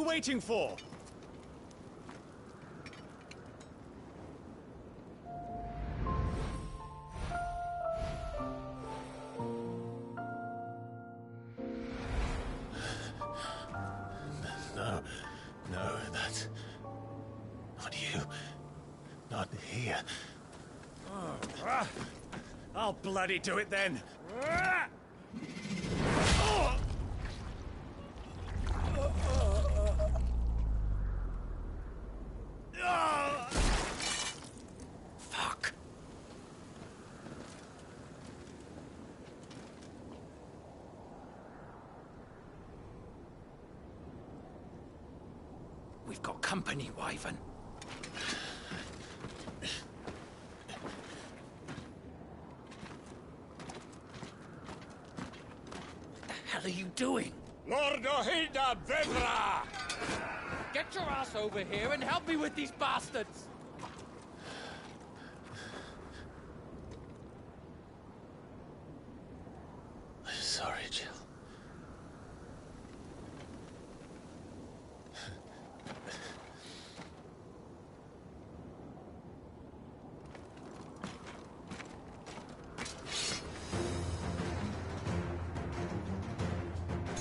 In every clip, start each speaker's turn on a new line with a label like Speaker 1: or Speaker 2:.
Speaker 1: you waiting for?
Speaker 2: No, that's not you. Not here.
Speaker 1: I'll bloody do it then.
Speaker 2: Fuck.
Speaker 3: We've got company, Wyvern. What the hell are you doing?
Speaker 4: Lord Ohilda Vedra!
Speaker 3: Get your ass over here and help me with these bastards!
Speaker 2: I'm sorry, Jill.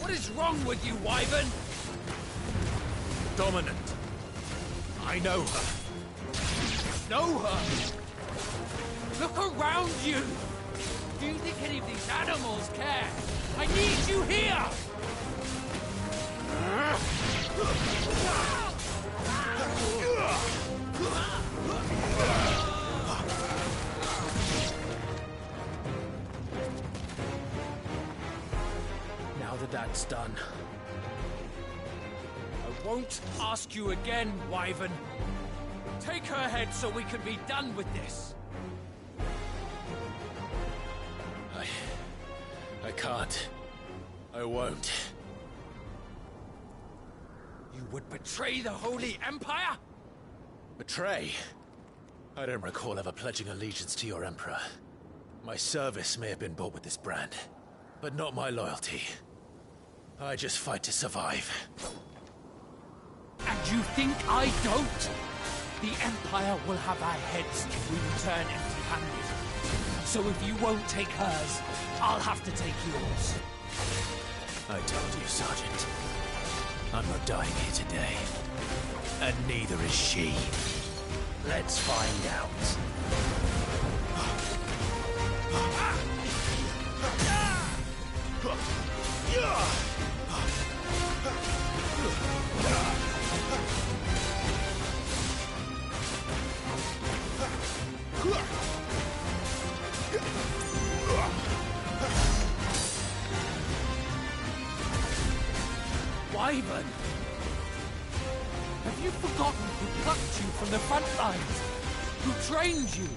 Speaker 3: What is wrong with you, Wyvern?
Speaker 1: Dominant. I know her.
Speaker 3: Know her? Look around you! Do you think any of these animals care? I need you here! Now that that's done, I won't ask you again, Wyvern. Take her head so we can be done with this.
Speaker 2: I can't. I won't.
Speaker 3: You would betray the Holy Empire?
Speaker 2: Betray? I don't recall ever pledging allegiance to your Emperor. My service may have been bought with this brand, but not my loyalty. I just fight to survive.
Speaker 3: And you think I don't? The Empire will have our heads if we return empty-handed. So if you won't take hers, I'll have to take yours.
Speaker 2: I told you, Sergeant. I'm not dying here today. And neither is she. Let's find out.
Speaker 3: Wyvern! Have you forgotten who plucked you from the front lines? Who trained you?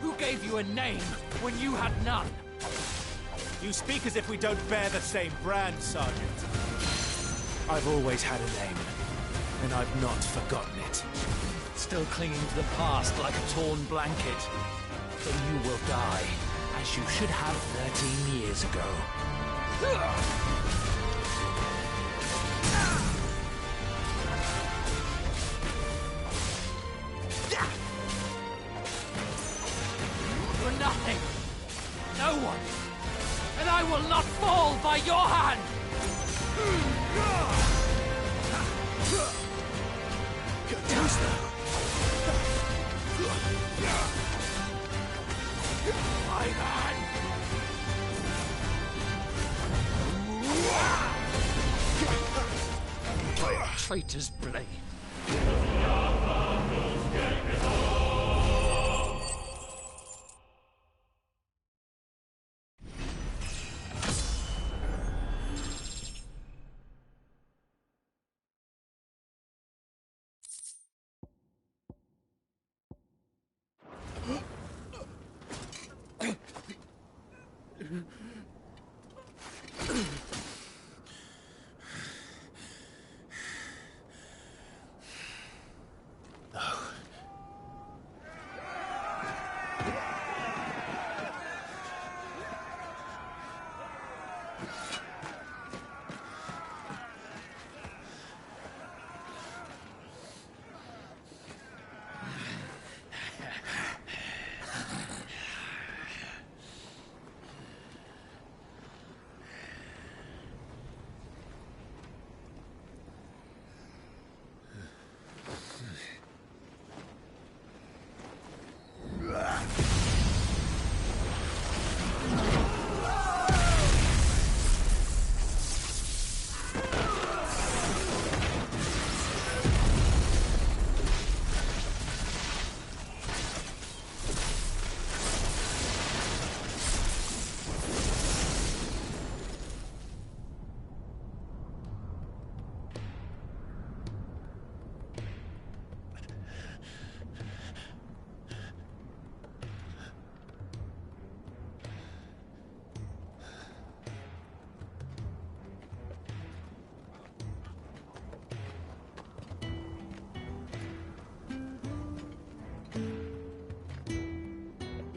Speaker 3: Who gave you a name when you had none?
Speaker 1: You speak as if we don't bear the same brand, Sergeant. I've always had a name, and I've not forgotten it.
Speaker 3: Still clinging to the past like a torn blanket. Then you will die, as you should have 13 years ago. You're nothing. No one. And I will not fall by your hand! My man! Traitor's blade.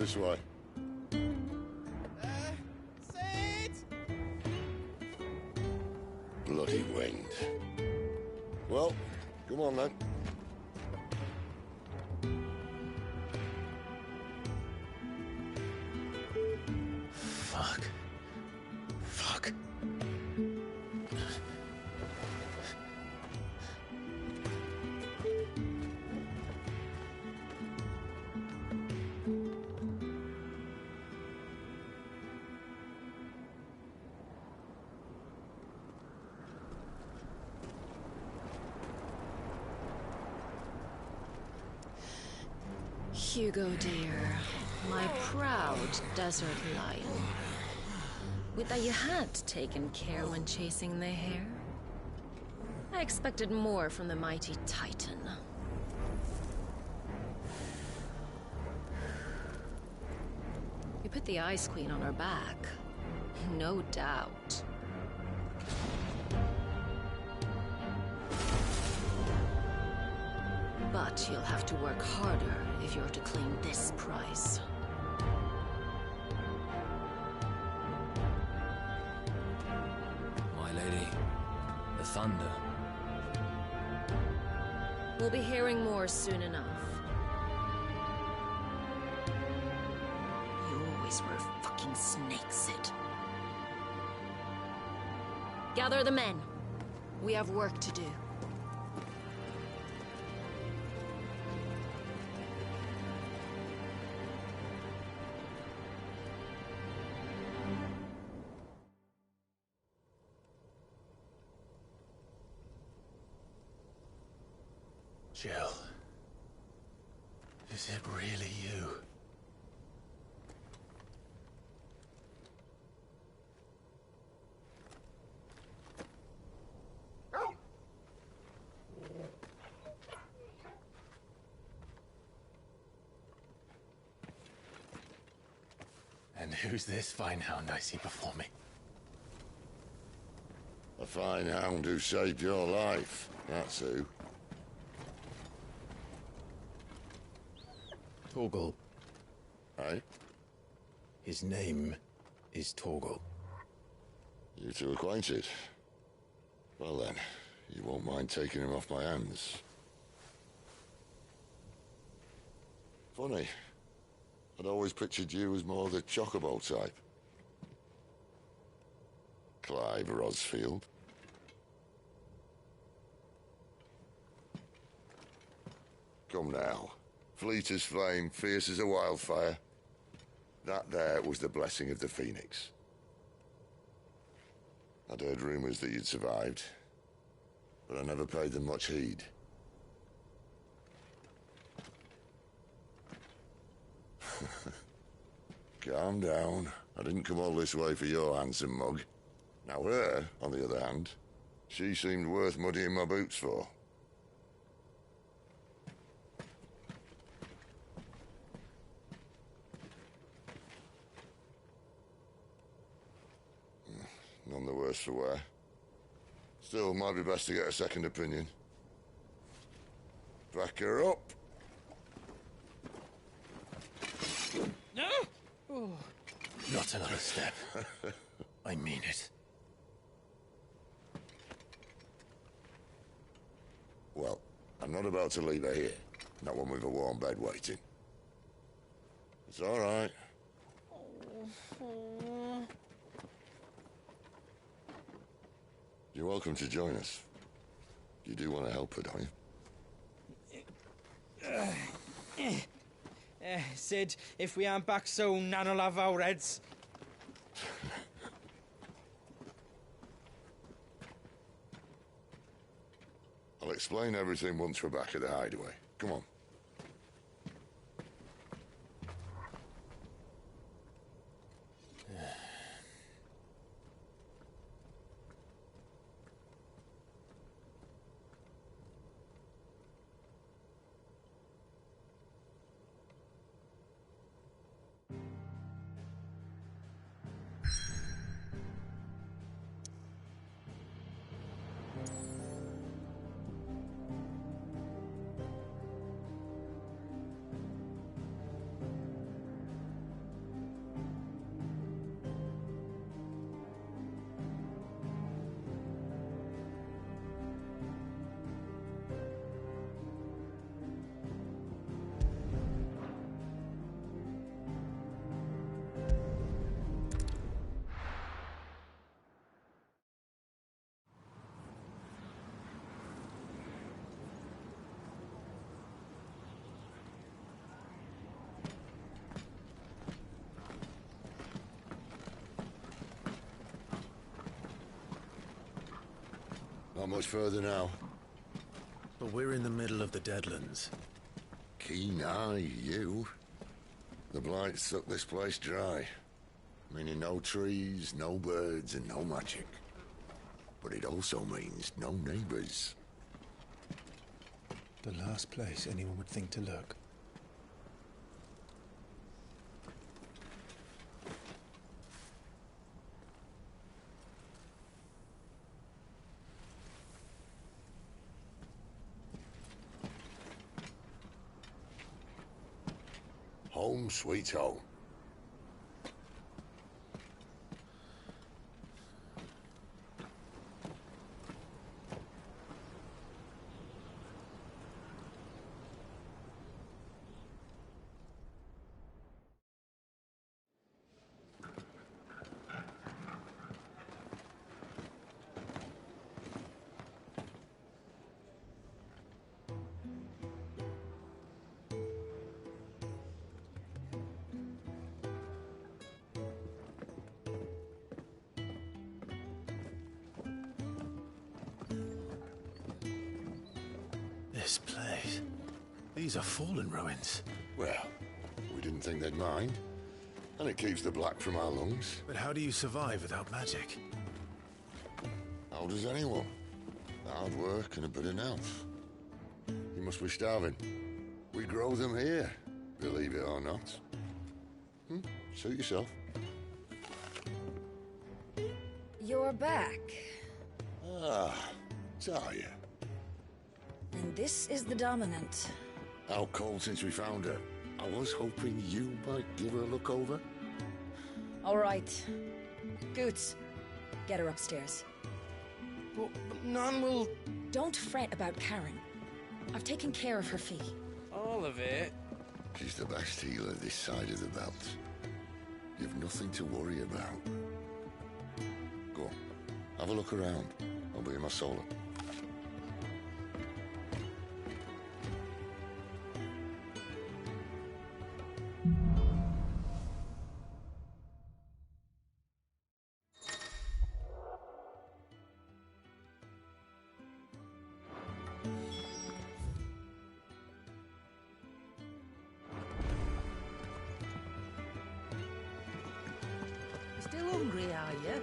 Speaker 5: this way.
Speaker 1: Sid!
Speaker 5: Bloody wind. Well, come on then.
Speaker 2: Fuck. Fuck.
Speaker 6: Hugo, dear, my proud desert lion. Would that you had taken care when chasing the hare? I expected more from the mighty Titan. You put the Ice Queen on her back, no doubt. But you'll have to work harder if you're to claim this prize.
Speaker 7: My lady, the thunder.
Speaker 6: We'll be hearing more soon enough. You always were a fucking snake, Sid. Gather the men. We have work to do.
Speaker 2: Jill. Is it really you? And who's this fine hound I see before me?
Speaker 5: A fine hound who saved your life, that's who.
Speaker 2: Torgal.
Speaker 5: Eh?
Speaker 2: His name is Torgal.
Speaker 5: You two acquainted? Well then, you won't mind taking him off my hands. Funny. I'd always pictured you as more the Chocobo type. Clive Rosfield. Come now. Fleet as flame, fierce as a wildfire. That there was the blessing of the Phoenix. I'd heard rumors that you'd survived, but I never paid them much heed. Calm down. I didn't come all this way for your handsome mug. Now her, on the other hand, she seemed worth muddying my boots for. None the worse for wear. Still, might be best to get a second opinion. Back her up.
Speaker 3: No? Oh.
Speaker 2: Not another step. I mean it.
Speaker 5: Well, I'm not about to leave her here. Not one with a warm bed waiting. It's all right. You're welcome to join us. You do want to help her, don't you?
Speaker 8: Sid, if we aren't back soon, Nan'll have our heads.
Speaker 5: I'll explain everything once we're back at the hideaway. Come on. Not much further now.
Speaker 2: But we're in the middle of the Deadlands.
Speaker 5: Keen eye, you. The Blight sucked this place dry. Meaning no trees, no birds, and no magic. But it also means no neighbors.
Speaker 2: The last place anyone would think to look.
Speaker 5: Home sweet home.
Speaker 2: This place. These are fallen ruins.
Speaker 5: Well, we didn't think they'd mind. And it keeps the black from our lungs.
Speaker 2: But how do you survive without magic?
Speaker 5: How does anyone? Hard work and a bit of nerve. You must be starving. We grow them here, believe it or not. Suit yourself.
Speaker 9: You're back.
Speaker 5: Ah, Zarya.
Speaker 9: And this is the Dominant.
Speaker 5: Out cold since we found her. I was hoping you might give her a look over.
Speaker 9: All right. Goots, get her upstairs.
Speaker 8: But none will...
Speaker 9: Don't fret about Karen. I've taken care of her fee.
Speaker 8: All of it?
Speaker 5: She's the best healer this side of the belt. You've nothing to worry about. Go on, have a look around. I'll be in my solar.
Speaker 10: Still hungry, are you?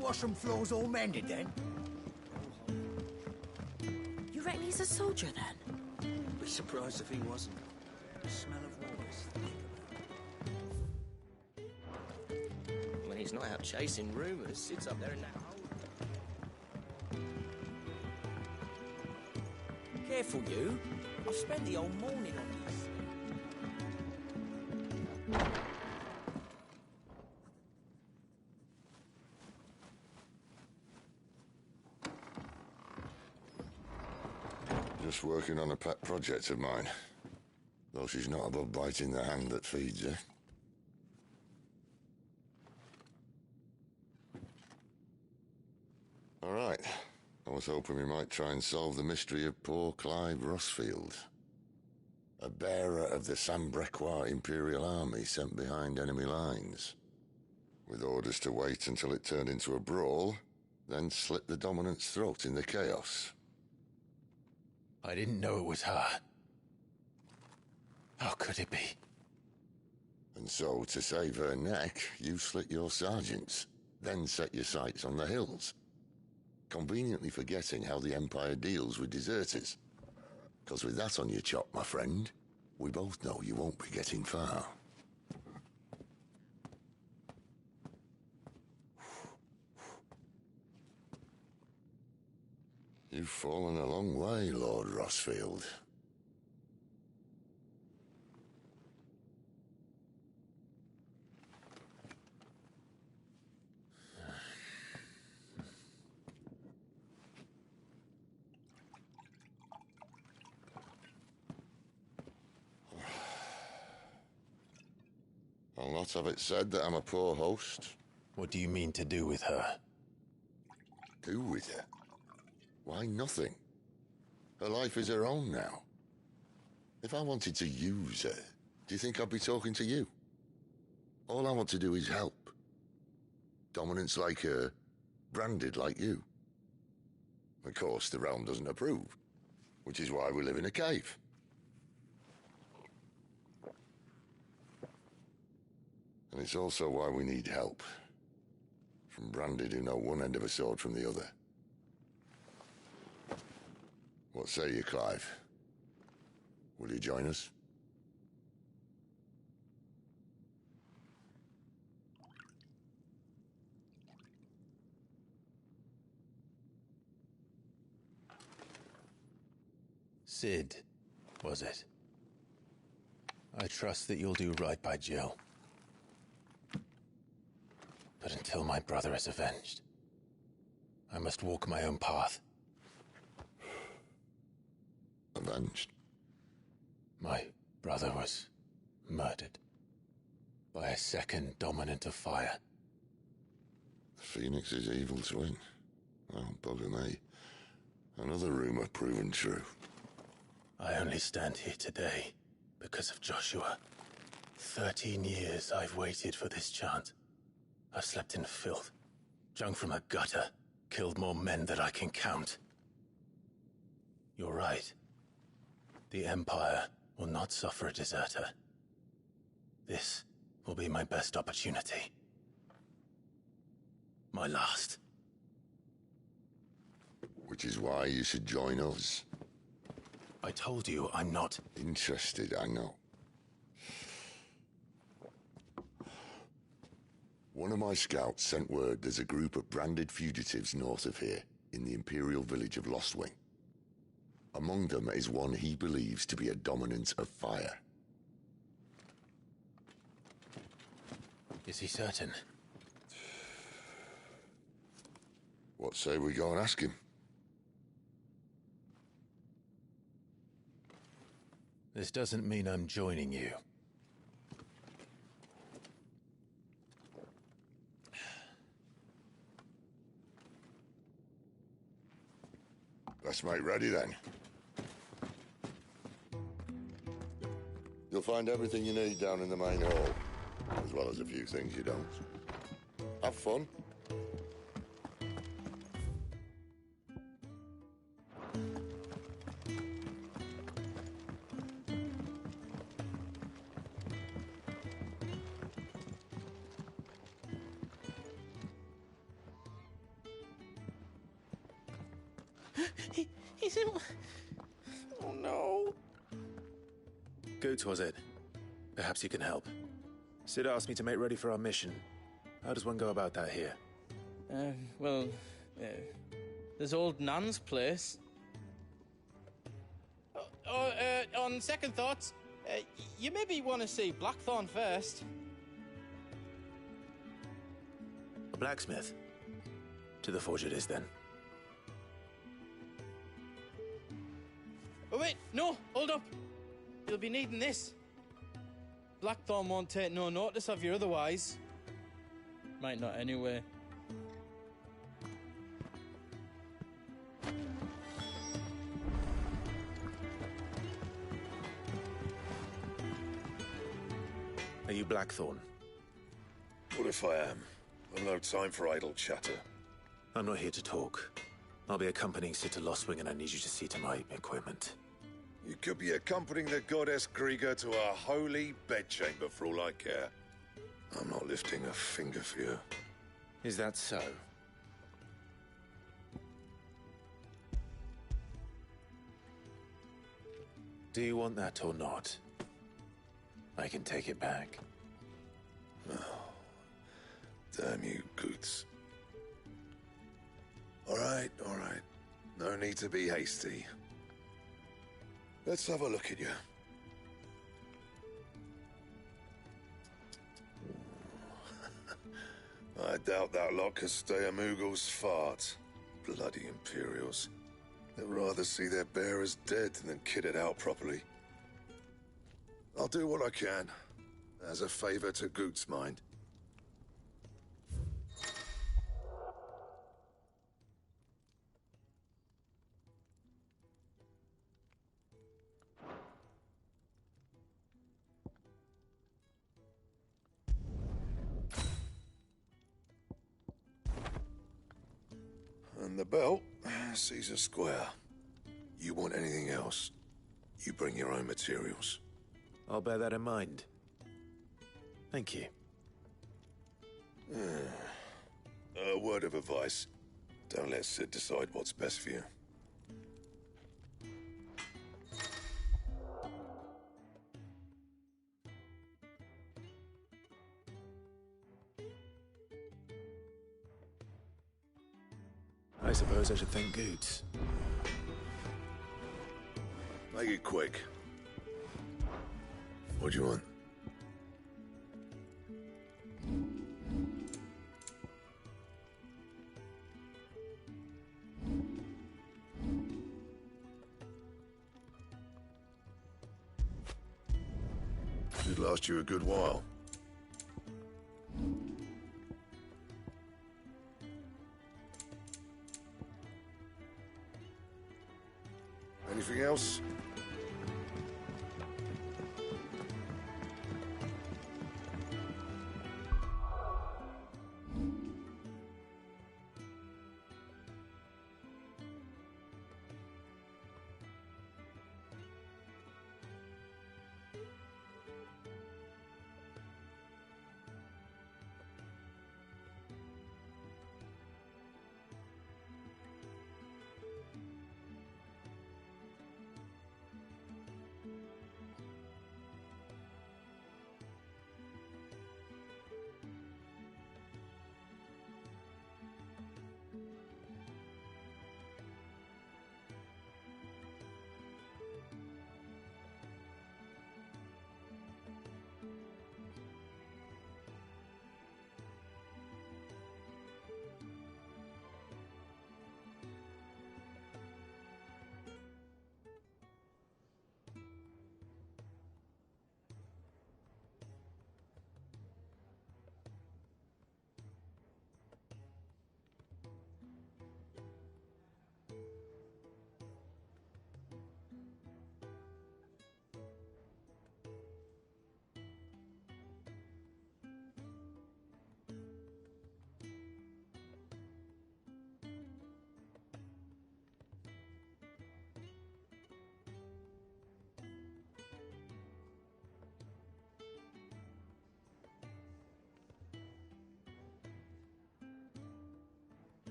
Speaker 10: Washroom floor's all mended then?
Speaker 9: You reckon he's a soldier then?
Speaker 10: Be surprised if he wasn't. The smell of war is thick.
Speaker 11: When he's not out chasing rumors, sits up there in that hole.
Speaker 10: Careful, you. I've spent the whole morning on this.
Speaker 5: Just working on a pet project of mine. Though she's not above biting the hand that feeds her. All right. I was hoping we might try and solve the mystery of poor Clive Rossfield. A bearer of the Sambrequois Imperial Army sent behind enemy lines. with orders to wait until it turned into a brawl, then slit the Dominant's throat in the chaos.
Speaker 2: I didn't know it was her. How could it be?
Speaker 5: And so, to save her neck, you slit your sergeants, then set your sights on the hills, conveniently forgetting how the Empire deals with deserters. Because with that on your chop, my friend, we both know you won't be getting far. You've fallen a long way, Lord Rossfield. I'll not have it said that I'm a poor host.
Speaker 2: What do you mean to do with her?
Speaker 5: Do with her? Why, nothing. Her life is her own now. If I wanted to use her, do you think I'd be talking to you? All I want to do is help. Dominants like her, branded like you. Of course, the realm doesn't approve, which is why we live in a cave. And it's also why we need help. From branded who know one end of a sword from the other. What say you, Clive? Will you join us?
Speaker 2: Cid, was it? I trust that you'll do right by Jill. But until my brother is avenged, I must walk my own path.
Speaker 5: Avenged?
Speaker 2: My brother was murdered by a second Dominant of Fire.
Speaker 5: Phoenix's evil twin. Oh, bugger me. Another rumor proven true.
Speaker 2: I only stand here today because of Joshua. 13 years I've waited for this chance. I've slept in filth, drunk from a gutter, killed more men than I can count. You're right. The Empire will not suffer a deserter. This will be my best opportunity. My last.
Speaker 5: Which is why you should join us.
Speaker 2: I told you I'm not
Speaker 5: interested, I know. One of my scouts sent word there's a group of branded fugitives north of here, in the Imperial village of Lostwing. Among them is one he believes to be a Dominant of Fire.
Speaker 2: Is he certain?
Speaker 5: What say we go and ask him?
Speaker 2: This doesn't mean I'm joining you.
Speaker 5: Let's make ready then. You'll find everything you need down in the main hall, as well as a few things you don't. Have fun.
Speaker 10: He's in... Oh no.
Speaker 1: Goots, was it? Perhaps you can help. Cid asked me to make ready for our mission. How does one go about that here?
Speaker 8: Well, there's old Nan's place. On second thoughts, you maybe want to see Blackthorn first.
Speaker 1: A blacksmith? To the forge it is, then.
Speaker 8: Oh wait, no, hold up. You'll be needing this. Blackthorn won't take no notice of you otherwise. Might not anyway.
Speaker 1: Are you Blackthorn?
Speaker 12: What if I am? I've no time for idle chatter.
Speaker 2: I'm not here to talk. I'll be accompanying Sitter Lostwing, and I need you to see to my equipment.
Speaker 12: You could be accompanying the goddess Kriega to a holy bedchamber for all I care. I'm not lifting a finger for you.
Speaker 2: Is that so? Do you want that or not? I can take it back.
Speaker 12: Oh, damn you, Goots. All right. No need to be hasty. Let's have a look at you. I doubt that lot could stay a Moogle's fart. Bloody Imperials. They'd rather see their bearers dead than kitted out properly. I'll do what I can, as a favor to Goot's mind. And the belt, Caesar Square. You want anything else, you bring your own materials.
Speaker 2: I'll bear that in mind. Thank you.
Speaker 12: A word of advice. Don't let Sid decide what's best for you.
Speaker 2: I suppose I should thank Goots.
Speaker 12: Make it quick. What do you want? Should last you a good while. Anything else?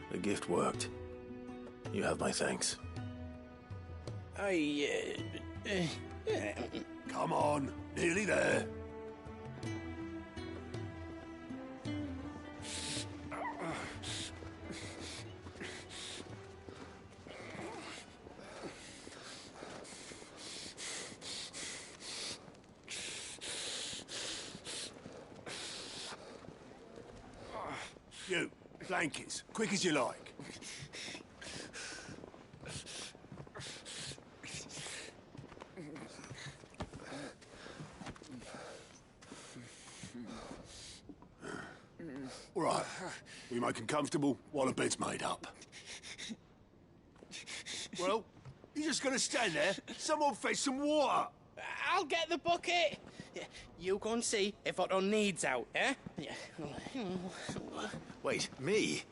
Speaker 2: The gift worked. You have my thanks.
Speaker 5: Come on, nearly there. You,
Speaker 13: Blankets, quick as you like. All right, we make 'em comfortable while the bed's made up. Well, you just gonna stand there? Someone fetch some water!
Speaker 8: I'll get the bucket! You go and see if Otto needs out, eh?
Speaker 2: Wait, me?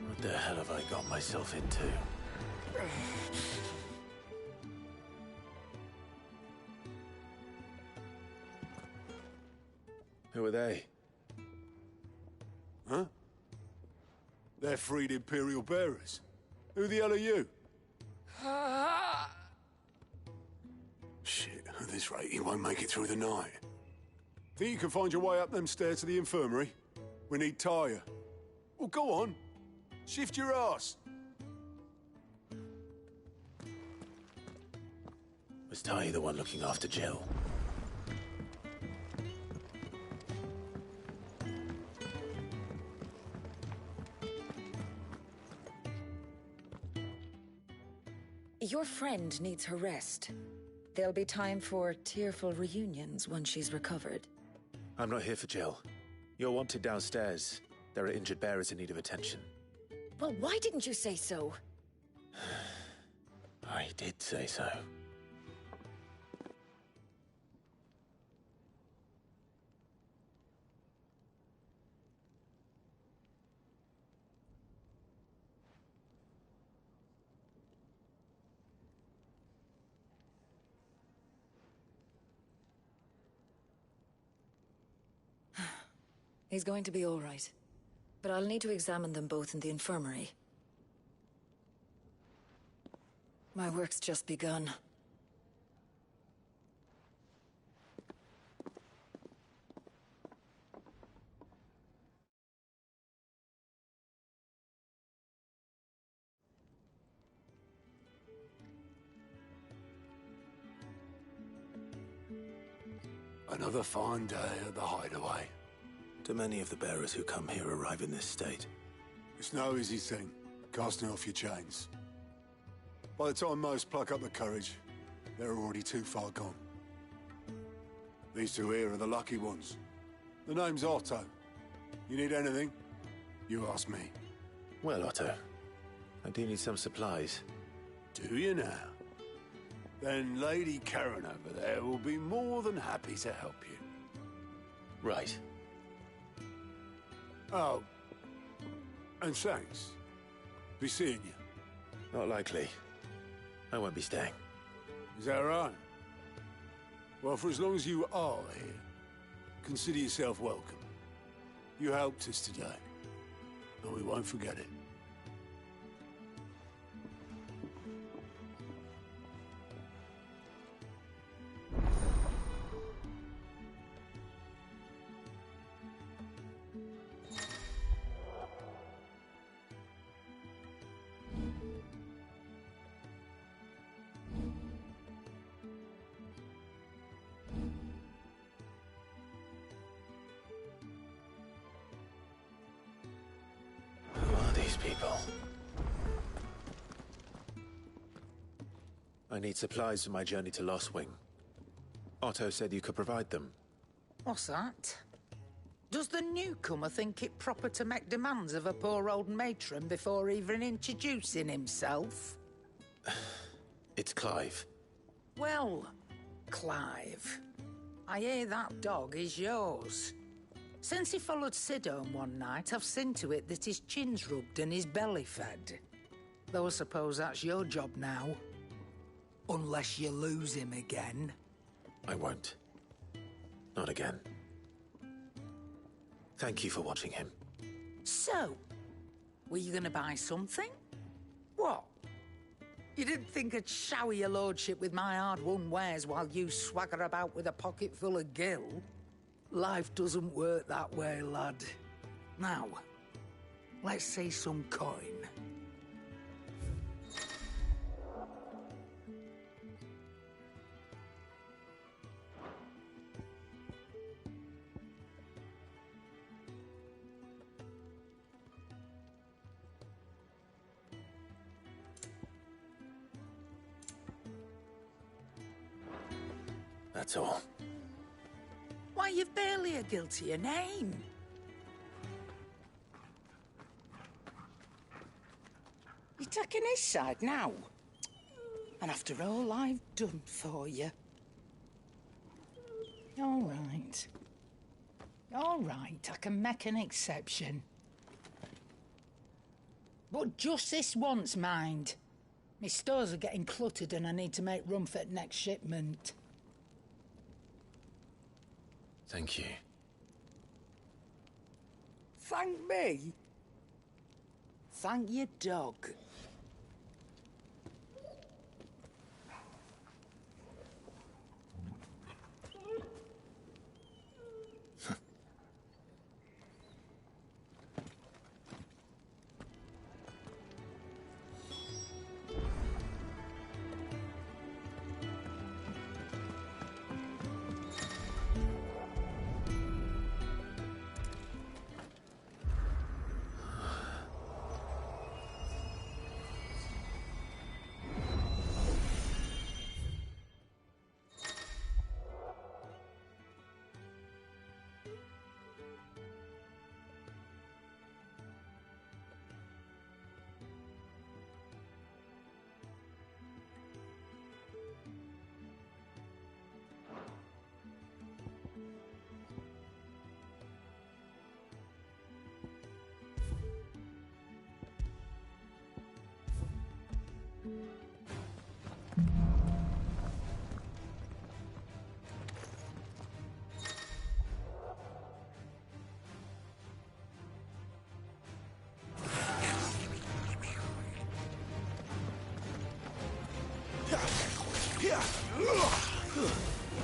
Speaker 2: What the hell have I got myself into? Who are they?
Speaker 13: Huh? They're freed Imperial bearers. Who the hell are you? Shit, at this rate, he won't make it through the night. Think you can find your way up them stairs to the infirmary? We need Tyre. Well, go on. Shift your ass.
Speaker 2: Was Ty the one looking after Jill?
Speaker 9: Your friend needs her rest. There'll be time for tearful reunions once she's recovered.
Speaker 2: I'm not here for Jill. You're wanted downstairs. There are injured bearers in need of attention.
Speaker 9: Well, why didn't you say so?
Speaker 2: I did say so.
Speaker 9: He's going to be all right. But I'll need to examine them both in the infirmary. My work's just begun.
Speaker 13: Another fine day at the Hideaway.
Speaker 2: Do many of the bearers who come here arrive in this state?
Speaker 13: It's no easy thing, casting off your chains. By the time most pluck up the courage, they're already too far gone. These two here are the lucky ones. The name's Otto. You need anything, you ask me.
Speaker 2: Well, Otto, I do need some supplies.
Speaker 13: Do you now? Then Lady Karen over there will be more than happy to help you.
Speaker 2: Right.
Speaker 13: Oh, and thanks. Be seeing you.
Speaker 2: Not likely. I won't be staying.
Speaker 13: Is that right? Well, for as long as you are here, consider yourself welcome. You helped us today, and we won't forget it.
Speaker 2: People. I need supplies for my journey to Lostwing. Otto said you could provide them.
Speaker 14: What's that? Does the newcomer think it proper to make demands of a poor old matron before even introducing himself?
Speaker 2: It's Clive.
Speaker 14: Well, Clive, I hear that dog is yours. Since he followed Sid home one night, I've seen to it that his chin's rubbed and his belly fed. Though I suppose that's your job now. Unless you lose him again.
Speaker 2: I won't. Not again. Thank you for watching him.
Speaker 14: So, were you gonna buy something? What? You didn't think I'd shower your lordship with my hard-won wares while you swagger about with a pocket full of gil? Life doesn't work that way, lad. Now, let's see some coin.
Speaker 2: that's all.
Speaker 14: Why, you've barely a guiltier name. You're taking his side now? And after all I've done for you. All right. All right, I can make an exception. But just this once, mind. My stores are getting cluttered and I need to make room for the next shipment.
Speaker 2: Thank you.
Speaker 14: Thank me? Thank your dog.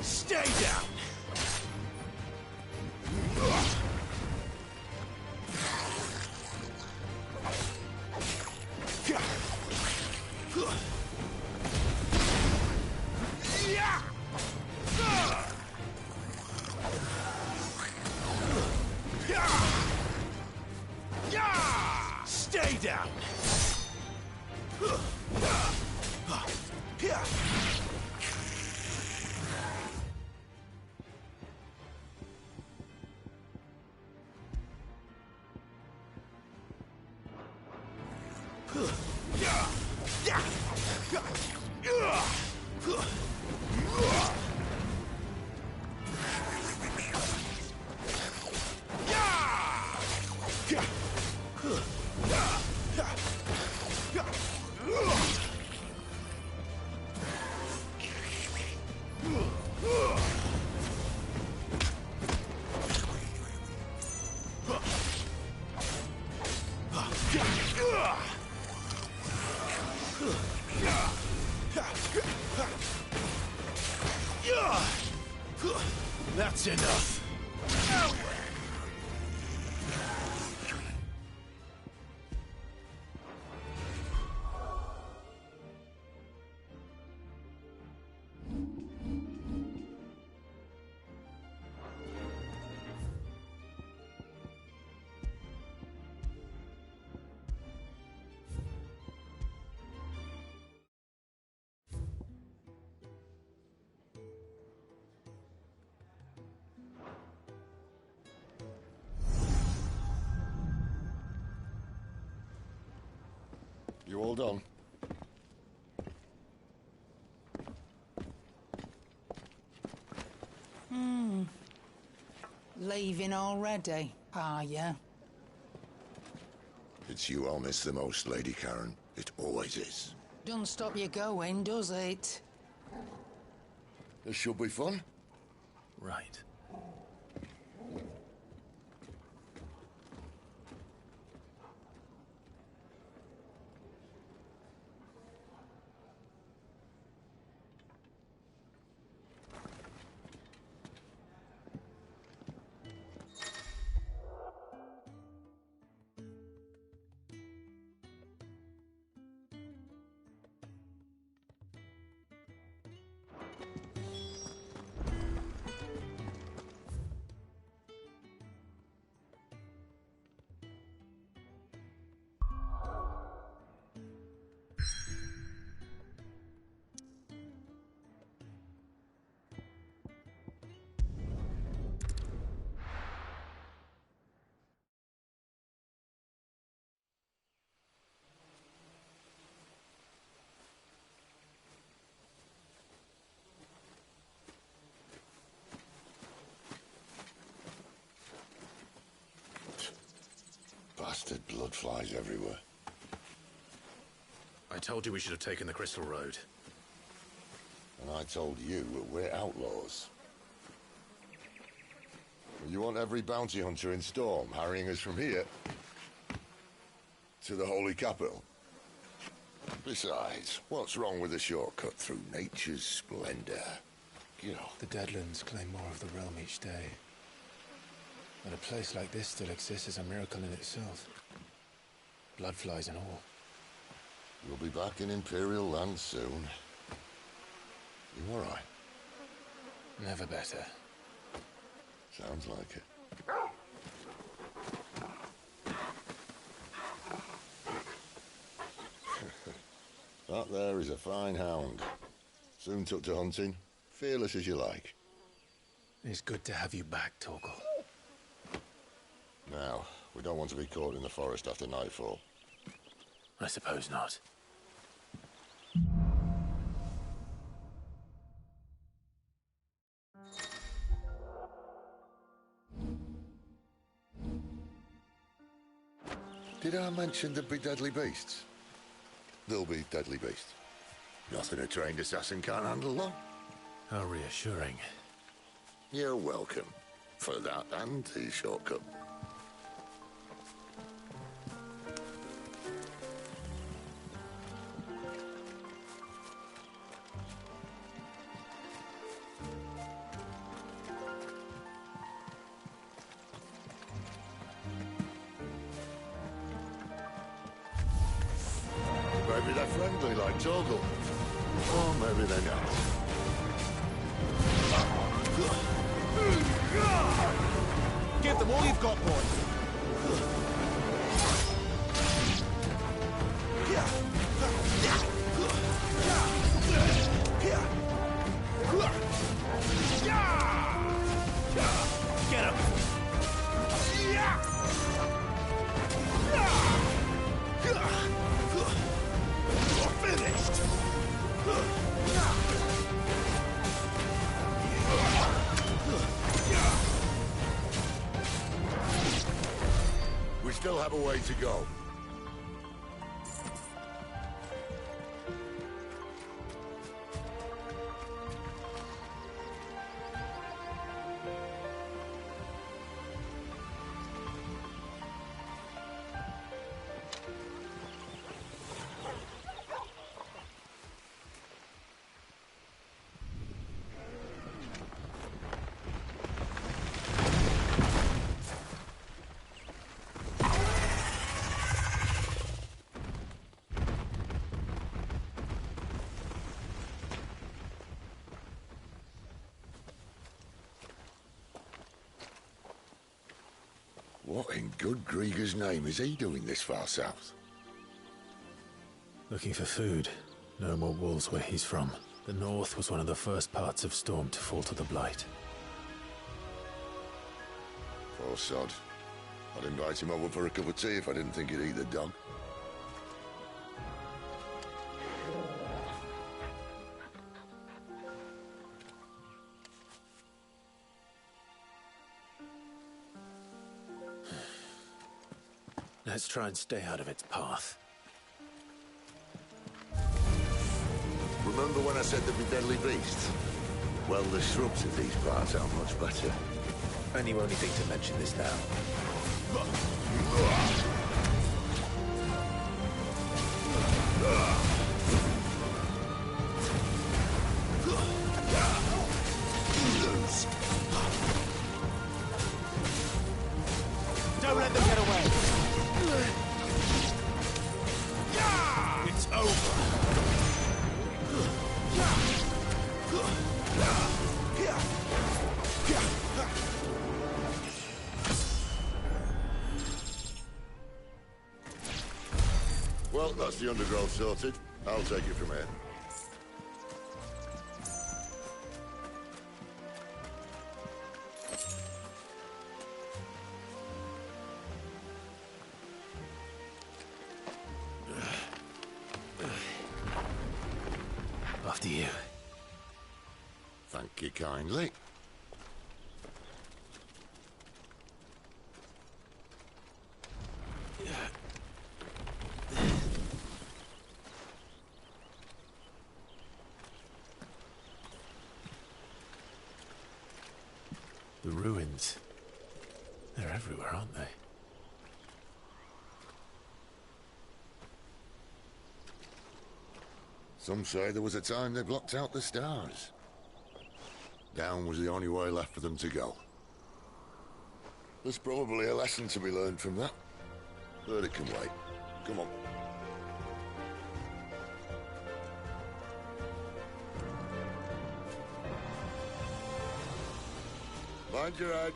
Speaker 1: Stay down! Stay down! That's enough.
Speaker 5: You all done?
Speaker 14: Leaving already, are you?
Speaker 5: It's you I'll miss the most, Lady Karen. It always is.
Speaker 14: Don't stop you going, does it?
Speaker 5: This should be fun.
Speaker 2: Right.
Speaker 5: Bastard blood flies everywhere.
Speaker 2: I told you we should have taken the Crystal Road.
Speaker 5: And I told you that we're outlaws. You want every bounty hunter in Storm harrying us from here to the Holy Capital? Besides, what's wrong with a shortcut through nature's splendor? You know.
Speaker 2: The Deadlands claim more of the realm each day. But a place like this still exists is a miracle in itself. Bloodflies and all.
Speaker 5: We'll be back in Imperial land soon. You all right?
Speaker 2: Never better.
Speaker 5: Sounds like it. That there is a fine hound. Soon took to hunting. Fearless as you like.
Speaker 2: It's good to have you back, Torgal.
Speaker 5: Now, we don't want to be caught in the forest after nightfall.
Speaker 2: I suppose not.
Speaker 5: Did I mention there'd be deadly beasts? There'll be deadly beasts. Nothing a trained assassin can't handle, though.
Speaker 2: How reassuring.
Speaker 5: You're welcome. For that and his shortcut. Maybe they're friendly like Torgal. Or maybe they're not.
Speaker 1: Give them all you've got, boy. Get him! Finished!
Speaker 5: We still have a way to go. What in good Grieger's name is he doing this far south?
Speaker 2: Looking for food. No more wolves where he's from. The north was one of the first parts of Storm to fall to the Blight.
Speaker 5: Poor sod. I'd invite him over for a cup of tea if I didn't think he'd eat the dog.
Speaker 2: Let's try and stay out of its path.
Speaker 5: Remember when I said there'd be deadly beasts? Well, the shrubs of these parts are much better.
Speaker 2: And you only think to mention this now.
Speaker 1: Don't let them get away! It's over!
Speaker 5: Well, that's the undergrowth sorted. I'll take it from here.
Speaker 2: After you.
Speaker 5: Thank you kindly.
Speaker 2: ruins. They're everywhere, aren't they?
Speaker 5: Some say there was a time they blocked out the stars. Down was the only way left for them to go. There's probably a lesson to be learned from that. But it can wait. Come on. Mind your head.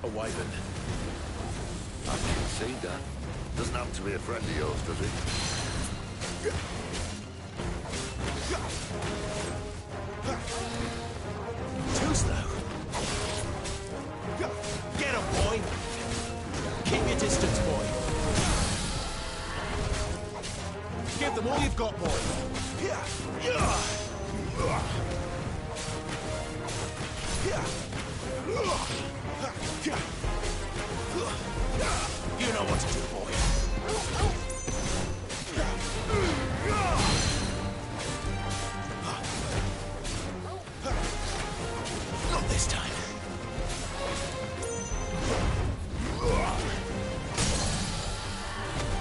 Speaker 2: A wyvern.
Speaker 5: I can see that. Doesn't happen to be a friend of yours, does he?
Speaker 1: Too slow. Get him, boy! Keep your distance, boy. Give them all you've got, boy. You know what to do, boy. Not this time.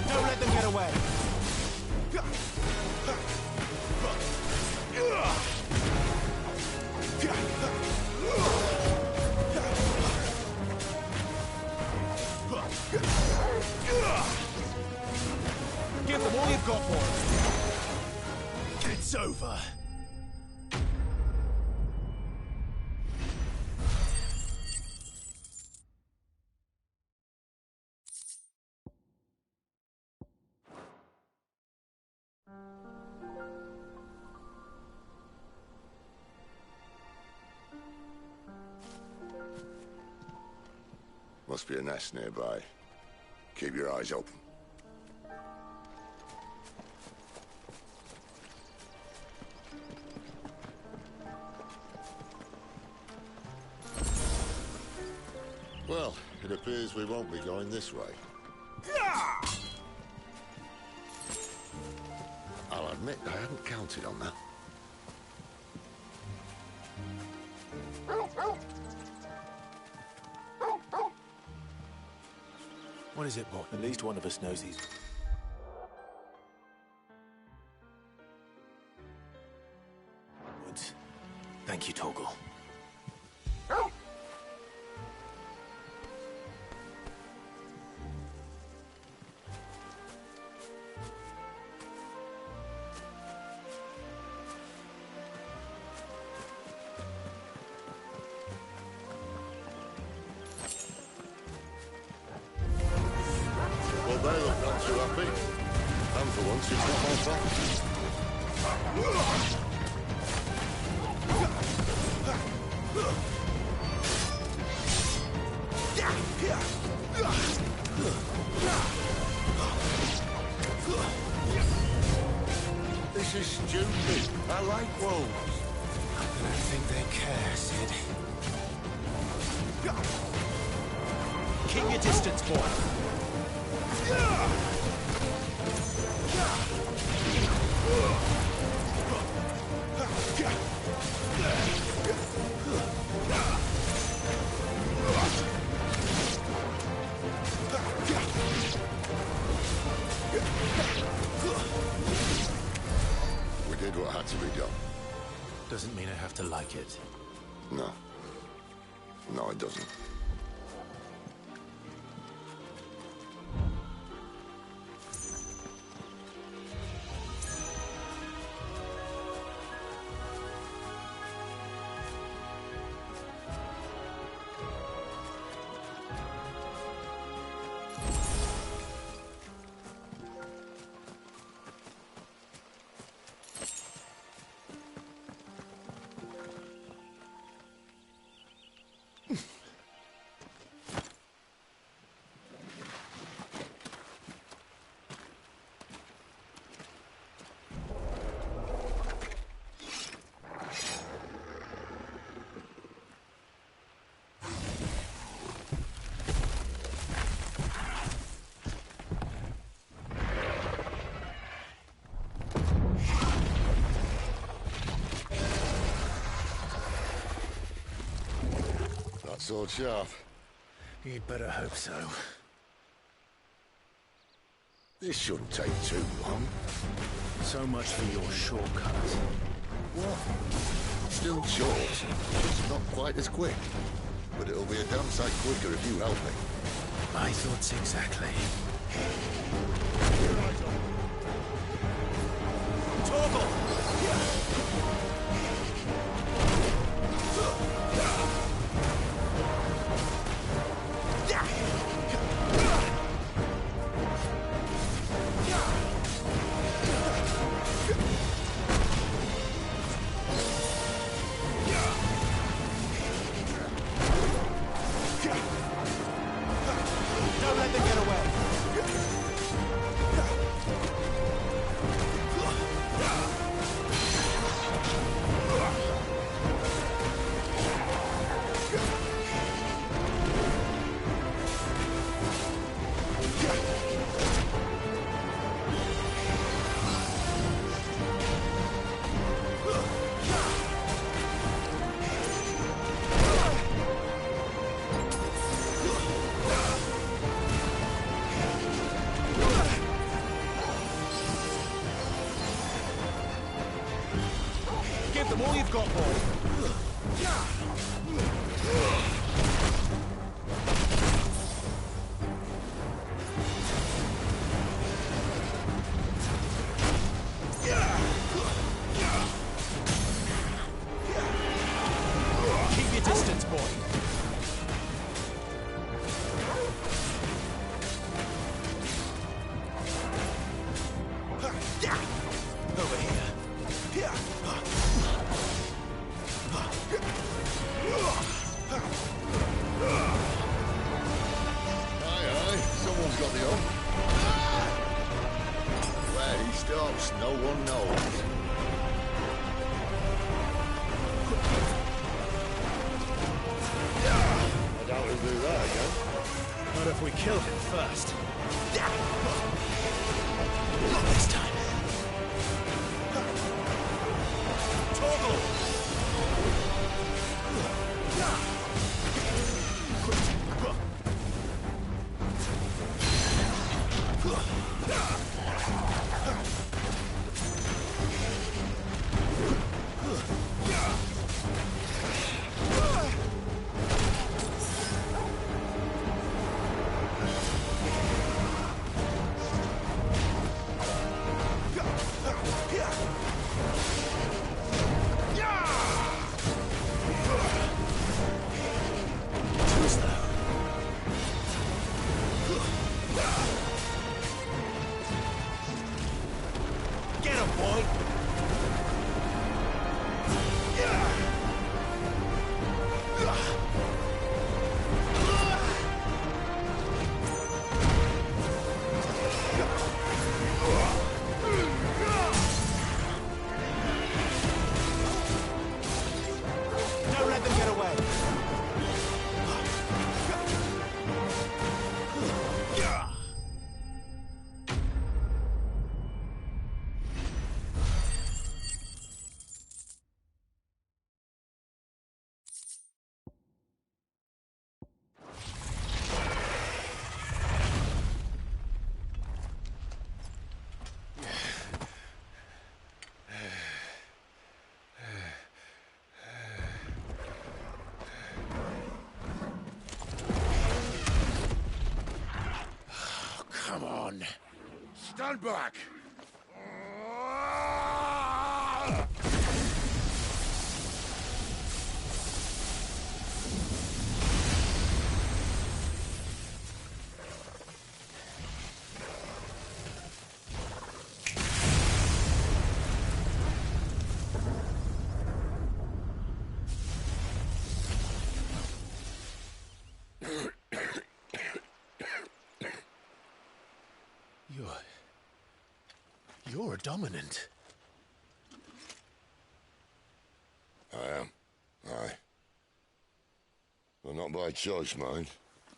Speaker 1: Don't let them get away. Give them all you've got, boy. It's over.
Speaker 5: Must be a nest nearby. Keep your eyes open. Well, it appears we won't be going this way. I'll admit I hadn't counted on that.
Speaker 2: What is it, boy? At least one of us knows he's... Woods. Thank you, Torgal.
Speaker 5: Well, they look not too happy. And for once, it's not my fault. This is stupid. I like wolves.
Speaker 1: I don't think they care, Sid. Keep your distance, boy.
Speaker 5: We did what had to be done.
Speaker 2: Doesn't mean I have to like it.
Speaker 5: No. No, it doesn't. sword sharp?
Speaker 2: You'd better hope so.
Speaker 5: This shouldn't take too long.
Speaker 2: So much for your shortcut.
Speaker 5: What? Still short. Just not quite as quick. But it'll be a damn sight quicker if you help me.
Speaker 2: My thoughts exactly.
Speaker 1: Torgal! Don't let them get away. Give them all you've got, boy. Keep your distance, boy. Over here.
Speaker 5: Aye, someone's got the up. Where he stops, no one knows. I doubt he'll do that again.
Speaker 2: Not if we kill him first. Not this time.
Speaker 1: Torgal! Get him, boy! Don't let them get away!
Speaker 2: Come on.
Speaker 5: Stand back!
Speaker 2: You're a dominant.
Speaker 5: I am. Aye. Well, not by choice, mind.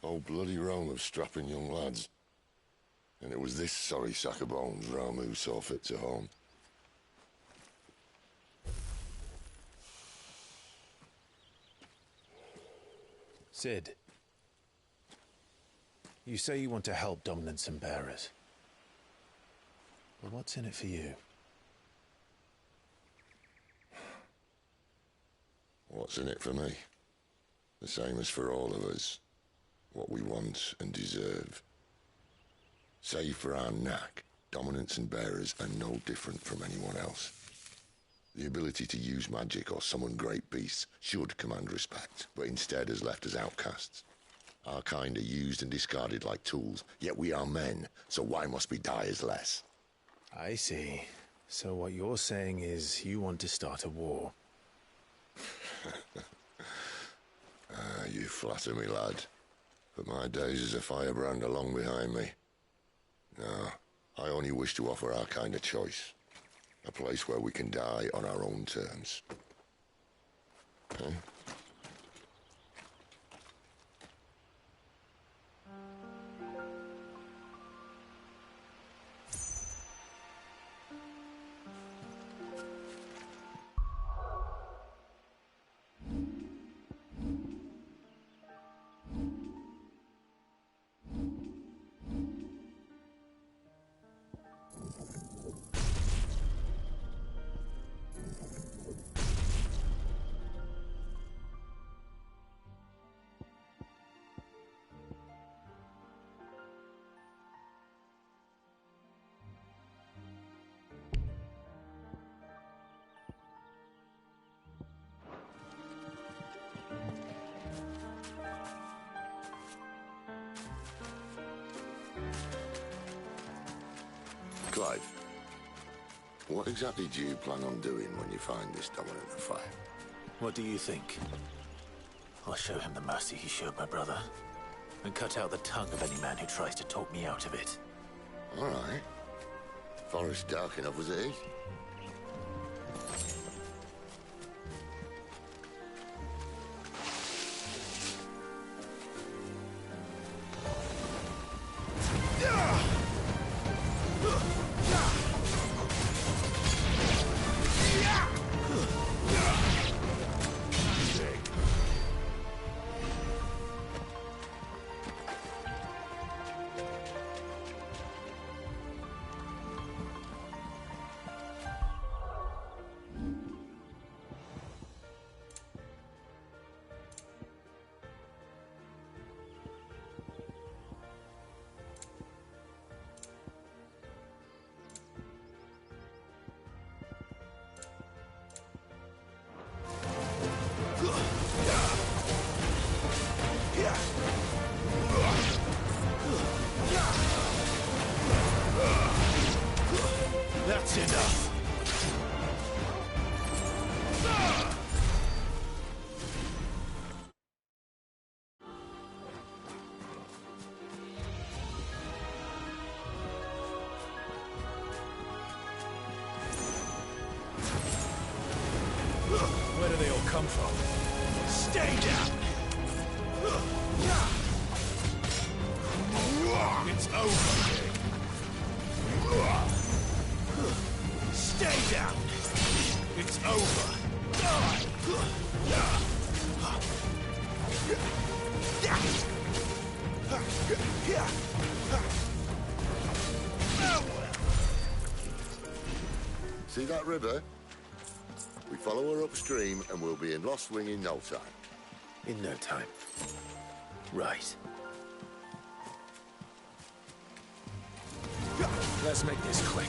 Speaker 5: Old bloody Rome of strapping young lads. And it was this sorry sack of bones Ramu saw fit to home.
Speaker 2: Cid. You say you want to help Dominants and Bearers. But what's in it for you?
Speaker 5: What's in it for me? The same as for all of us. What we want and deserve. Save for our knack, Dominants and Bearers are no different from anyone else. The ability to use magic or summon great beasts should command respect, but instead has left us outcasts. Our kind are used and discarded like tools, yet we are men, so why must we die as less?
Speaker 2: I see. So what you're saying is you want to start a war.
Speaker 5: You flatter me, lad. But my days as a firebrand are long behind me. No, I only wish to offer our kind a choice. A place where we can die on our own terms. Huh? Clive, what exactly do you plan on doing when you find this Dominant of Fire?
Speaker 2: What do you think? I'll show him the mercy he showed my brother, and cut out the tongue of any man who tries to talk me out of it.
Speaker 5: All right. Forest dark enough as it is.
Speaker 2: That's enough.
Speaker 1: Where do they all come from? Stay down! It's over. Stay down! It's over.
Speaker 5: See that river? We follow her upstream and we'll be in Lost Wing in no time.
Speaker 2: In no time. Right. Let's make this quick.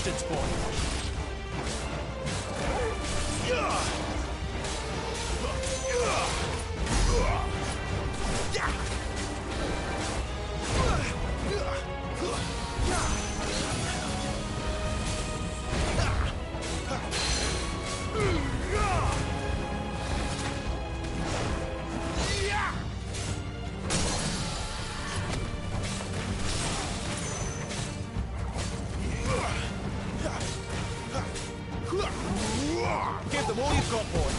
Speaker 3: distance, boy.
Speaker 1: Give them all you've got, boy.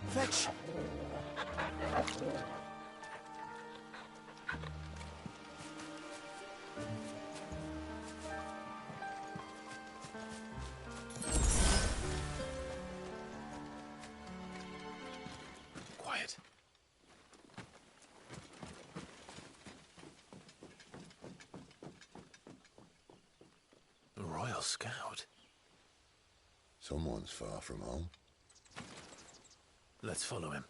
Speaker 3: Fetch.
Speaker 2: Quiet. A Royal Scout.
Speaker 5: Someone's far from home.
Speaker 2: Let's follow him.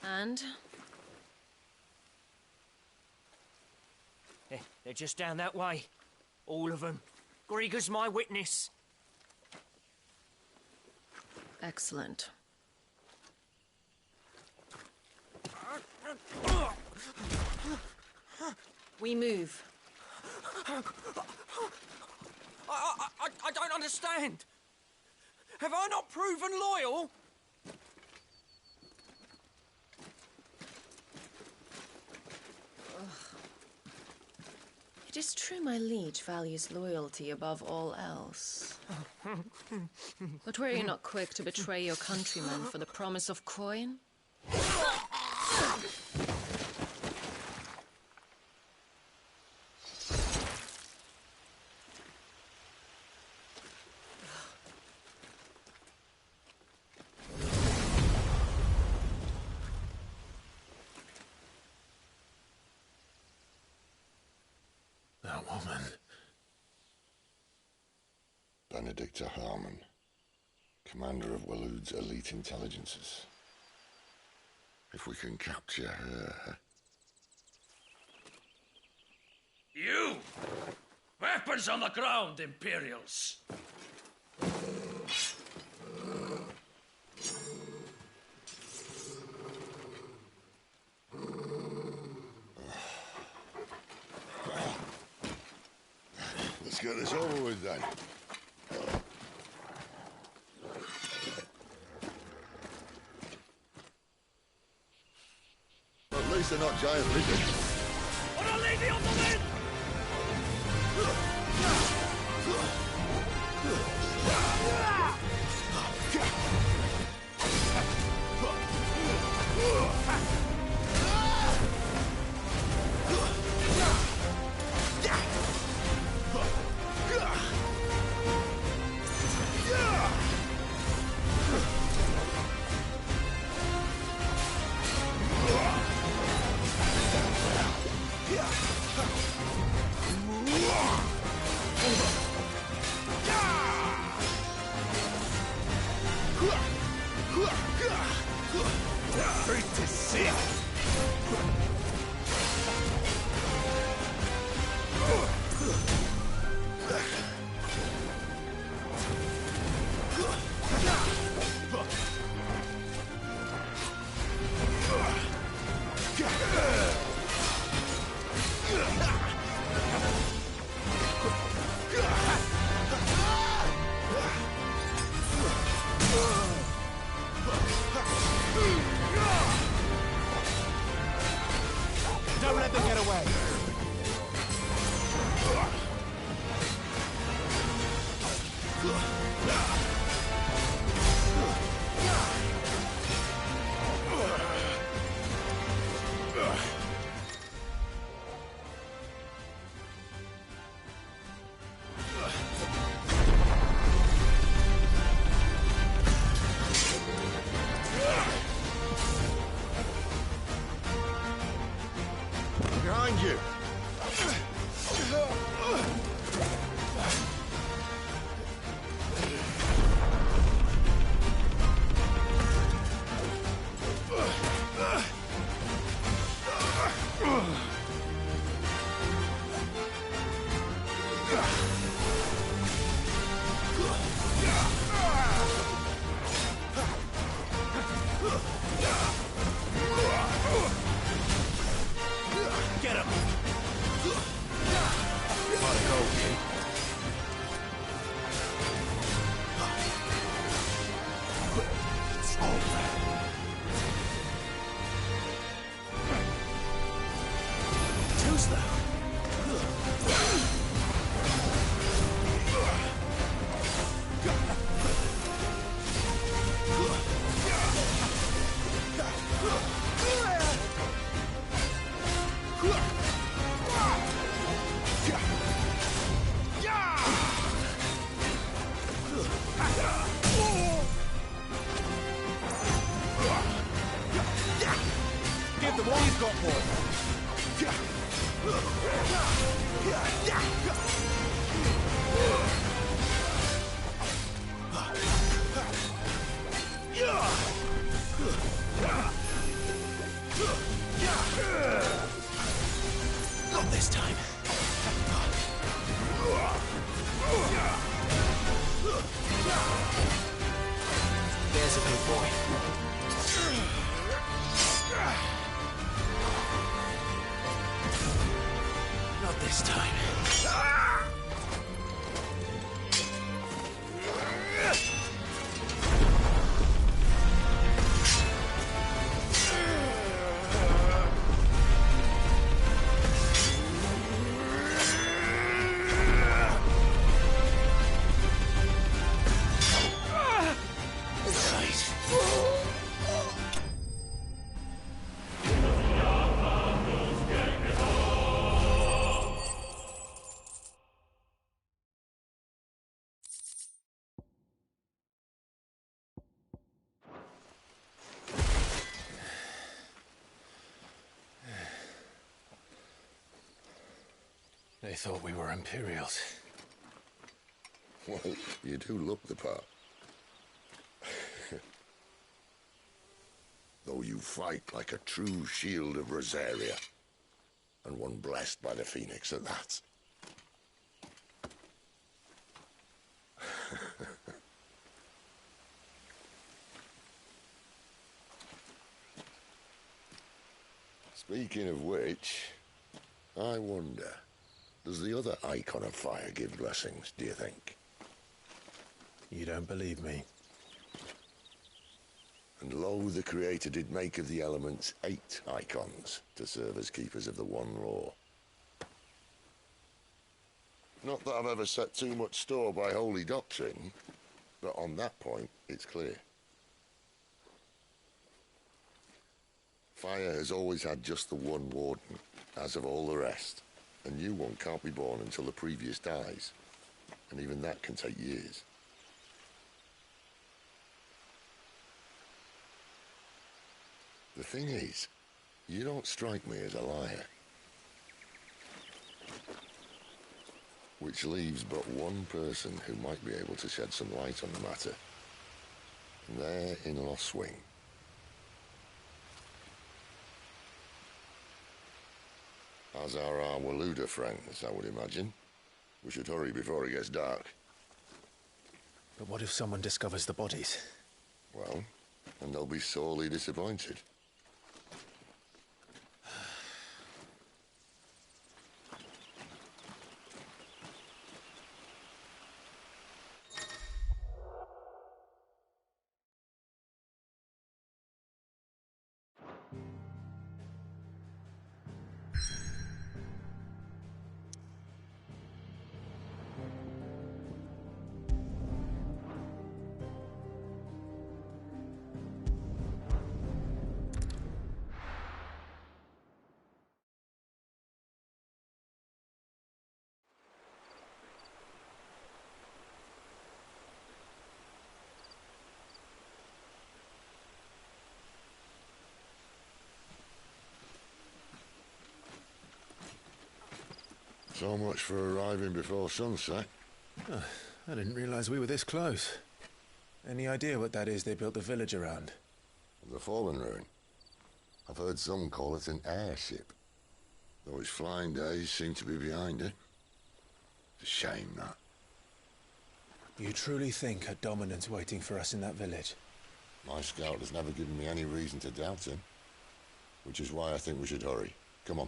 Speaker 6: And?
Speaker 3: They're just down that way. All of them. Grieger's my witness.
Speaker 6: Excellent. We move.
Speaker 3: I don't understand. Have I not proven loyal?
Speaker 6: It is true my liege values loyalty above all else. But were you not quick to betray your countrymen for the promise of coin?
Speaker 2: That woman.
Speaker 5: Benedicta Harmon, commander of Waloed's elite intelligences. If we can capture her...
Speaker 15: You! Weapons on the ground, Imperials!
Speaker 5: Let's get this over with then. At least they're not giant lizards.
Speaker 15: On a lady on the wind!
Speaker 1: Truth to see.
Speaker 5: You!
Speaker 1: Get him! It's over. Too slow. Give them all you've got, boy. Not this time. There's a good boy. Not this time.
Speaker 2: They thought we were Imperials.
Speaker 5: Well, you do look the part. Though you fight like a true shield of Rosaria. And one blessed by the Phoenix at that. Speaking of which, I wonder, does the other Icon of Fire give blessings, do you think?
Speaker 2: You don't believe me?
Speaker 5: And lo, the Creator did make of the elements 8 Icons to serve as keepers of the One Law. Not that I've ever set too much store by holy doctrine, but on that point, it's clear. Fire has always had just the one warden, as of all the rest. A new one can't be born until the previous dies, and even that can take years. The thing is, you don't strike me as a liar. Which leaves but one person who might be able to shed some light on the matter. And they're in Lostwing. As are our Waluda friends, I would imagine. We should hurry before it gets dark.
Speaker 2: But what if someone discovers the bodies?
Speaker 5: Well, and they'll be sorely disappointed. So much for arriving before sunset.
Speaker 2: Oh, I didn't realize we were this close. Any idea what that is they built the village around?
Speaker 5: The fallen ruin. I've heard some call it an airship. Though his flying days seem to be behind it. It's a shame, that.
Speaker 2: You truly think a dominant's waiting for us in that village?
Speaker 5: My scout has never given me any reason to doubt him. Which is why I think we should hurry. Come on.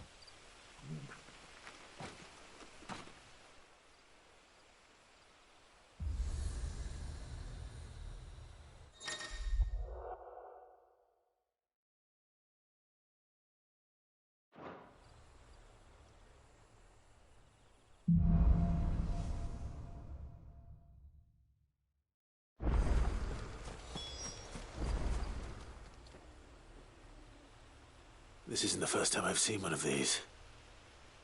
Speaker 2: This isn't the first time I've seen one of these.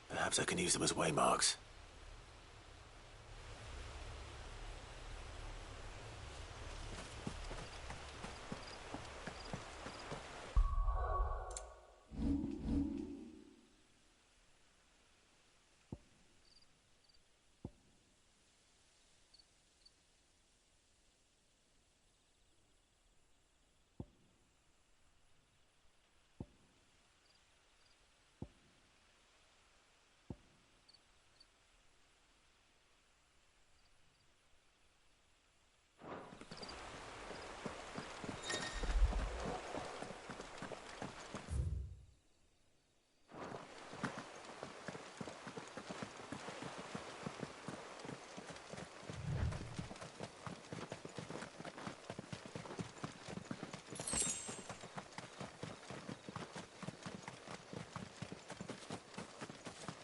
Speaker 2: Perhaps I can use them as waymarks.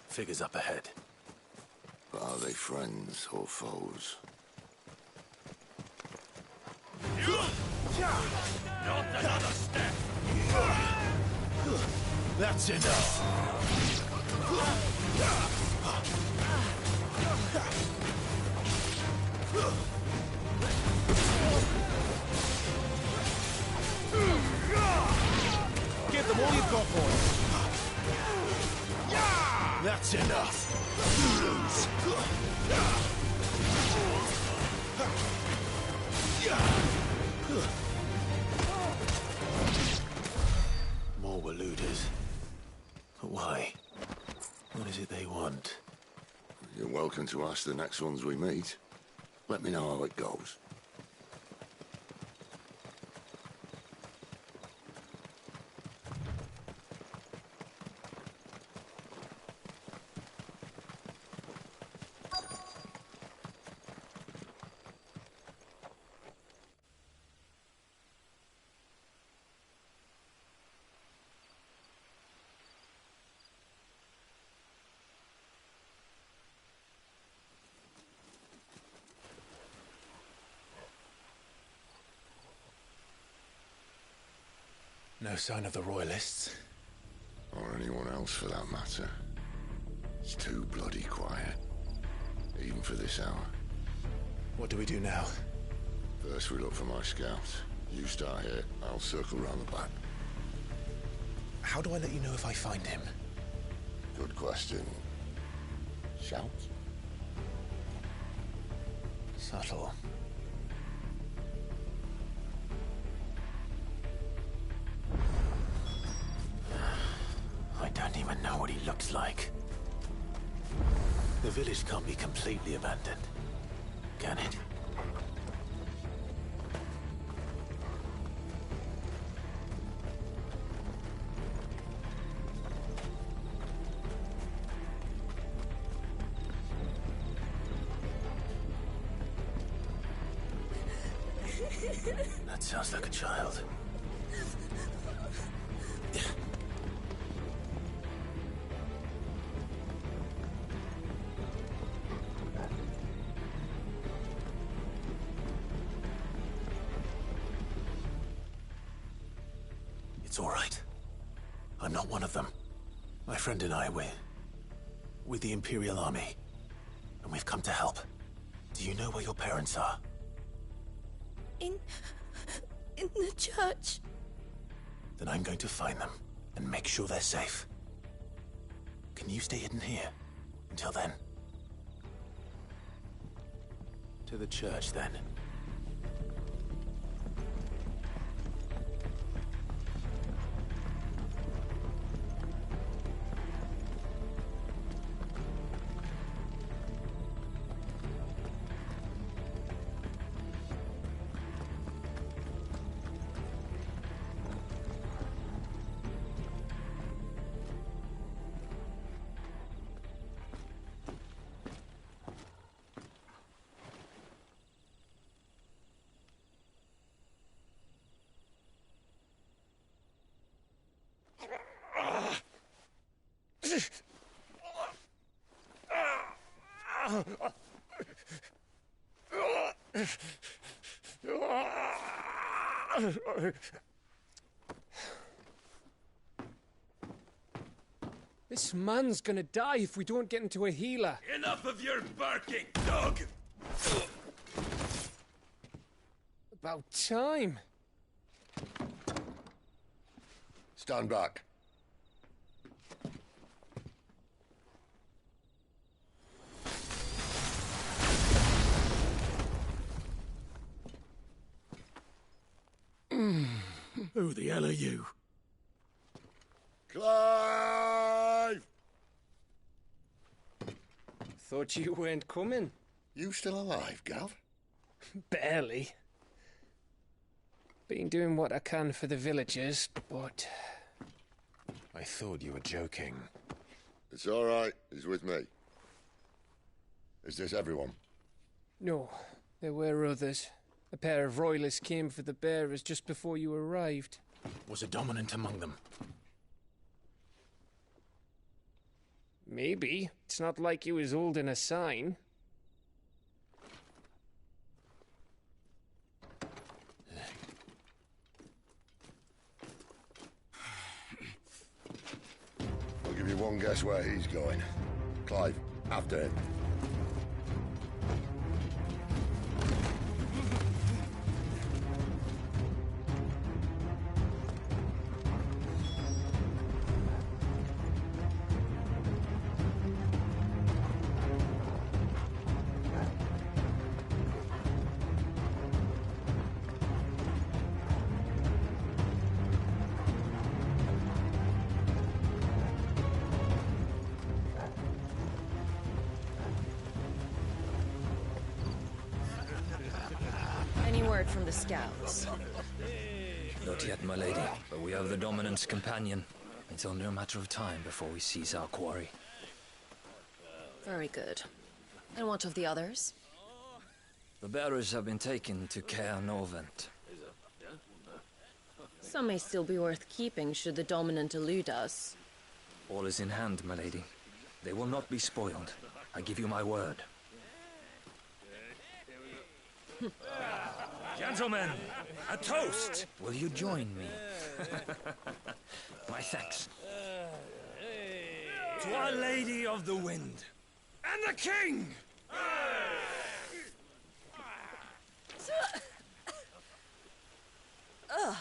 Speaker 2: Figures up ahead.
Speaker 5: But are they friends or foes?
Speaker 15: Not another step!
Speaker 2: That's enough!
Speaker 1: Give them all you've got, boys!
Speaker 2: That's enough! More Waluders. But why? What is it they want?
Speaker 5: You're welcome to ask the next ones we meet. Let me know how it goes.
Speaker 2: No sign of the Royalists.
Speaker 5: Or anyone else for that matter. It's too bloody quiet. Even for this hour.
Speaker 2: What do we do now?
Speaker 5: First we look for my scout. You start here, I'll circle round the back.
Speaker 2: How do I let you know if I find him?
Speaker 5: Good question. Shout?
Speaker 2: Subtle. I don't even know what he looks like. The village can't be completely abandoned, can it? That sounds like a child. It's all right. I'm not one of them. My friend and I, we're with the Imperial Army. And we've come to help. Do you know where your parents are?
Speaker 6: In the church.
Speaker 2: Then I'm going to find them and make sure they're safe. Can you stay hidden here? Until then. To the church, then.
Speaker 16: This man's gonna die if we don't get into a healer.
Speaker 15: Enough of your barking, dog!
Speaker 16: About time.
Speaker 5: Stand back.
Speaker 15: Who the hell are you?
Speaker 5: Clive!
Speaker 16: Thought you weren't coming.
Speaker 5: You still alive, Gav?
Speaker 16: Barely. Been doing what I can for the villagers, but...
Speaker 2: I thought you were joking.
Speaker 5: It's all right. He's with me. Is this everyone?
Speaker 16: No, there were others. A pair of royalists came for the bearers just before you arrived.
Speaker 2: Was a dominant among them?
Speaker 16: Maybe. It's not like he was holding a sign.
Speaker 5: I'll give you one guess where he's going. Clive, after him.
Speaker 6: Any word from the scouts?
Speaker 7: Not yet, my lady, but we have the Dominant's companion. It's only a matter of time before we seize our quarry.
Speaker 6: Very good. And what of the others?
Speaker 7: The bearers have been taken to Caer Novent.
Speaker 6: Some may still be worth keeping should the Dominant elude us.
Speaker 7: All is in hand, my lady. They will not be spoiled. I give you my word.
Speaker 15: Gentlemen, a toast!
Speaker 7: Will you join me? My thanks.
Speaker 15: To Our Lady of the Wind. And the King!
Speaker 6: Ugh.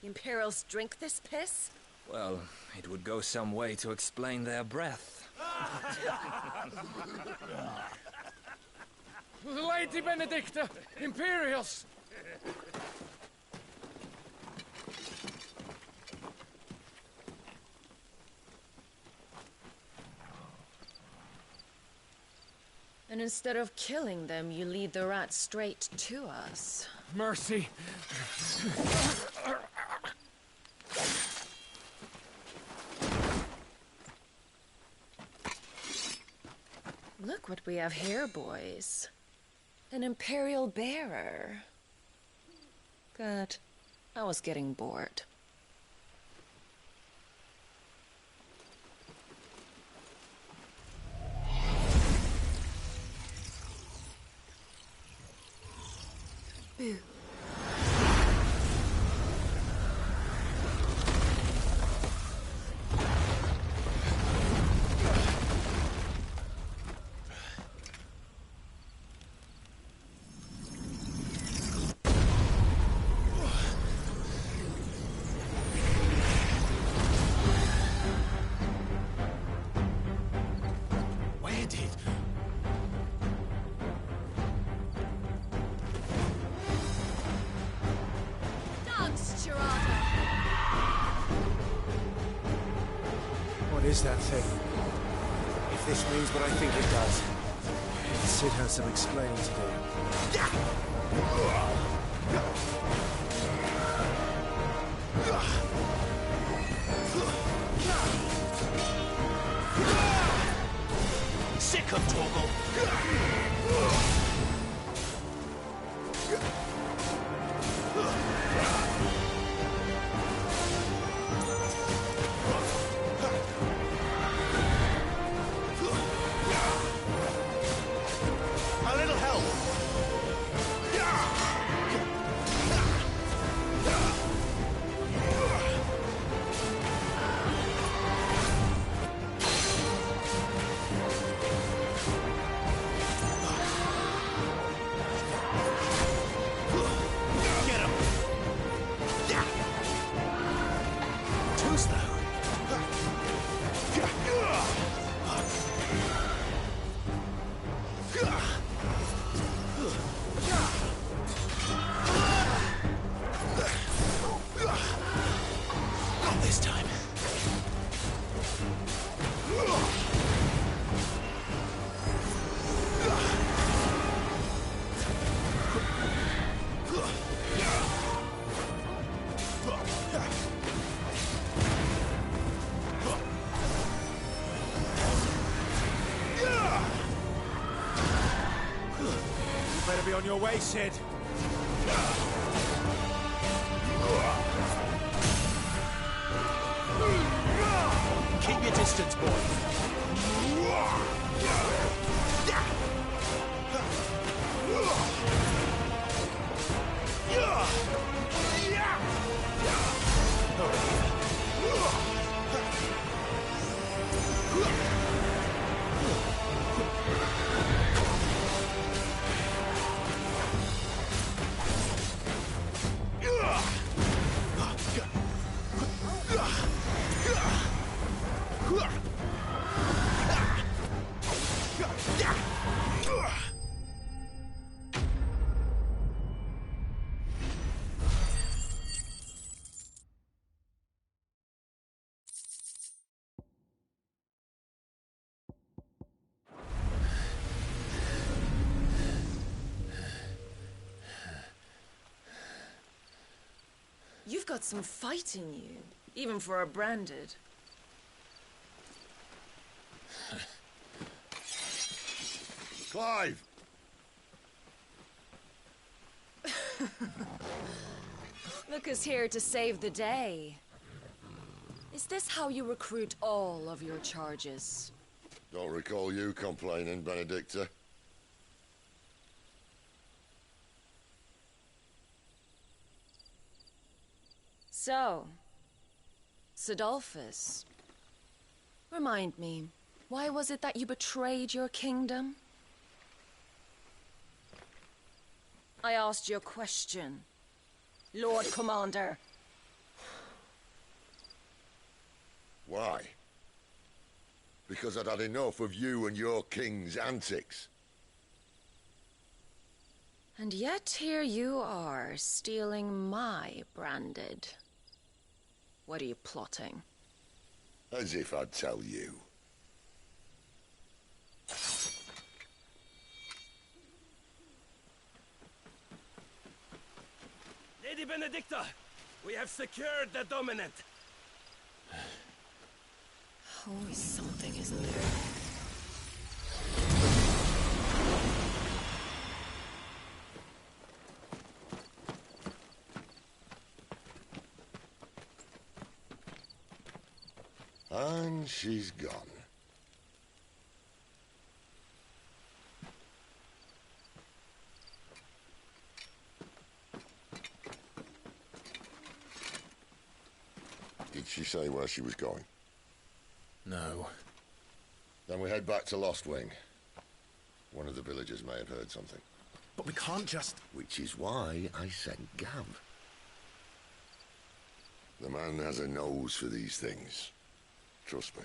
Speaker 6: The Imperials drink this piss?
Speaker 7: Well, it would go some way to explain their breath.
Speaker 16: Lady Benedicta! Imperials!
Speaker 6: And instead of killing them, you lead the rats straight to us.
Speaker 16: Mercy!
Speaker 6: Look what we have here, boys. An Imperial bearer. Good. I was getting bored. Boo.
Speaker 1: is that thing? If this means what I think it does, Cid has some explaining to do.
Speaker 2: Sick of Torgal!
Speaker 1: A little help!
Speaker 2: Get him! Too slow. Not this time.
Speaker 1: You better be on your way, Cid.
Speaker 2: Keep your distance, boy.
Speaker 6: You've got some fight in you, even for a branded.
Speaker 5: Clive!
Speaker 6: Look who's here to save the day. Is this how you recruit all of your charges?
Speaker 5: Don't recall you complaining, Benedicta.
Speaker 6: So, Cidolfus, remind me, why was it that you betrayed your kingdom? I asked you a question, Lord Commander.
Speaker 5: Why? Because I'd had enough of you and your king's antics.
Speaker 6: And yet here you are, stealing my branded. What are you plotting?
Speaker 5: As if I'd tell you.
Speaker 15: Lady Benedicta, we have secured the dominant.
Speaker 6: Always something, isn't there?
Speaker 5: And she's gone. Did she say where she was going?
Speaker 2: No.
Speaker 5: Then we head back to Lost Wing. One of the villagers may have heard something.
Speaker 2: But we can't just...
Speaker 5: Which is why I sent Gav. The man has a nose for these things. Trust me.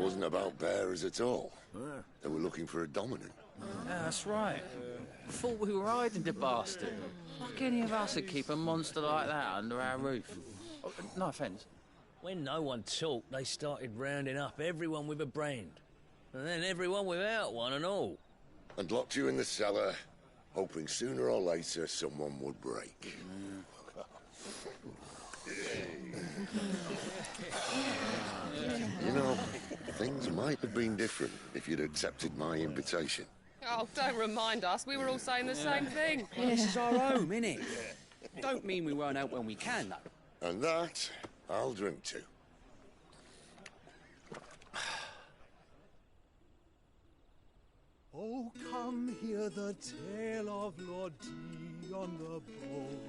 Speaker 5: wasn't about bearers at all. They were looking for a dominant.
Speaker 17: Yeah, that's right. Thought we were hiding the bastard. Like any of us would keep a monster like that under our roof. Oh, no offence.
Speaker 7: When no one talked, they started rounding up everyone with a brand. And then everyone without one and all.
Speaker 5: And locked you in the cellar, hoping sooner or later someone would break. You know, things might have been different if you'd accepted my invitation.
Speaker 18: Oh, don't remind us. We were all saying the same thing.
Speaker 10: Well, this is our home, innit? Don't mean we won't out when we can, though.
Speaker 5: And that, I'll drink to.
Speaker 1: Oh, come hear the tale of Lord Dion the Bold,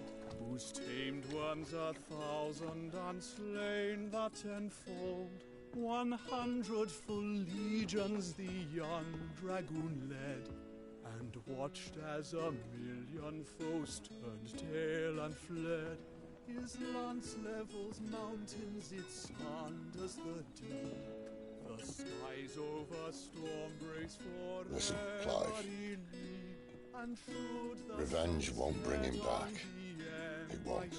Speaker 1: whose tamed ones 1,000 and slain the tenfold. 100 full legions the young dragoon led, and watched as 1,000,000 foes turned tail and fled. His lance levels mountains, it sanders the deep. The skies over storm breaks for
Speaker 5: Listen, Clive. Revenge won't bring him back. It won't.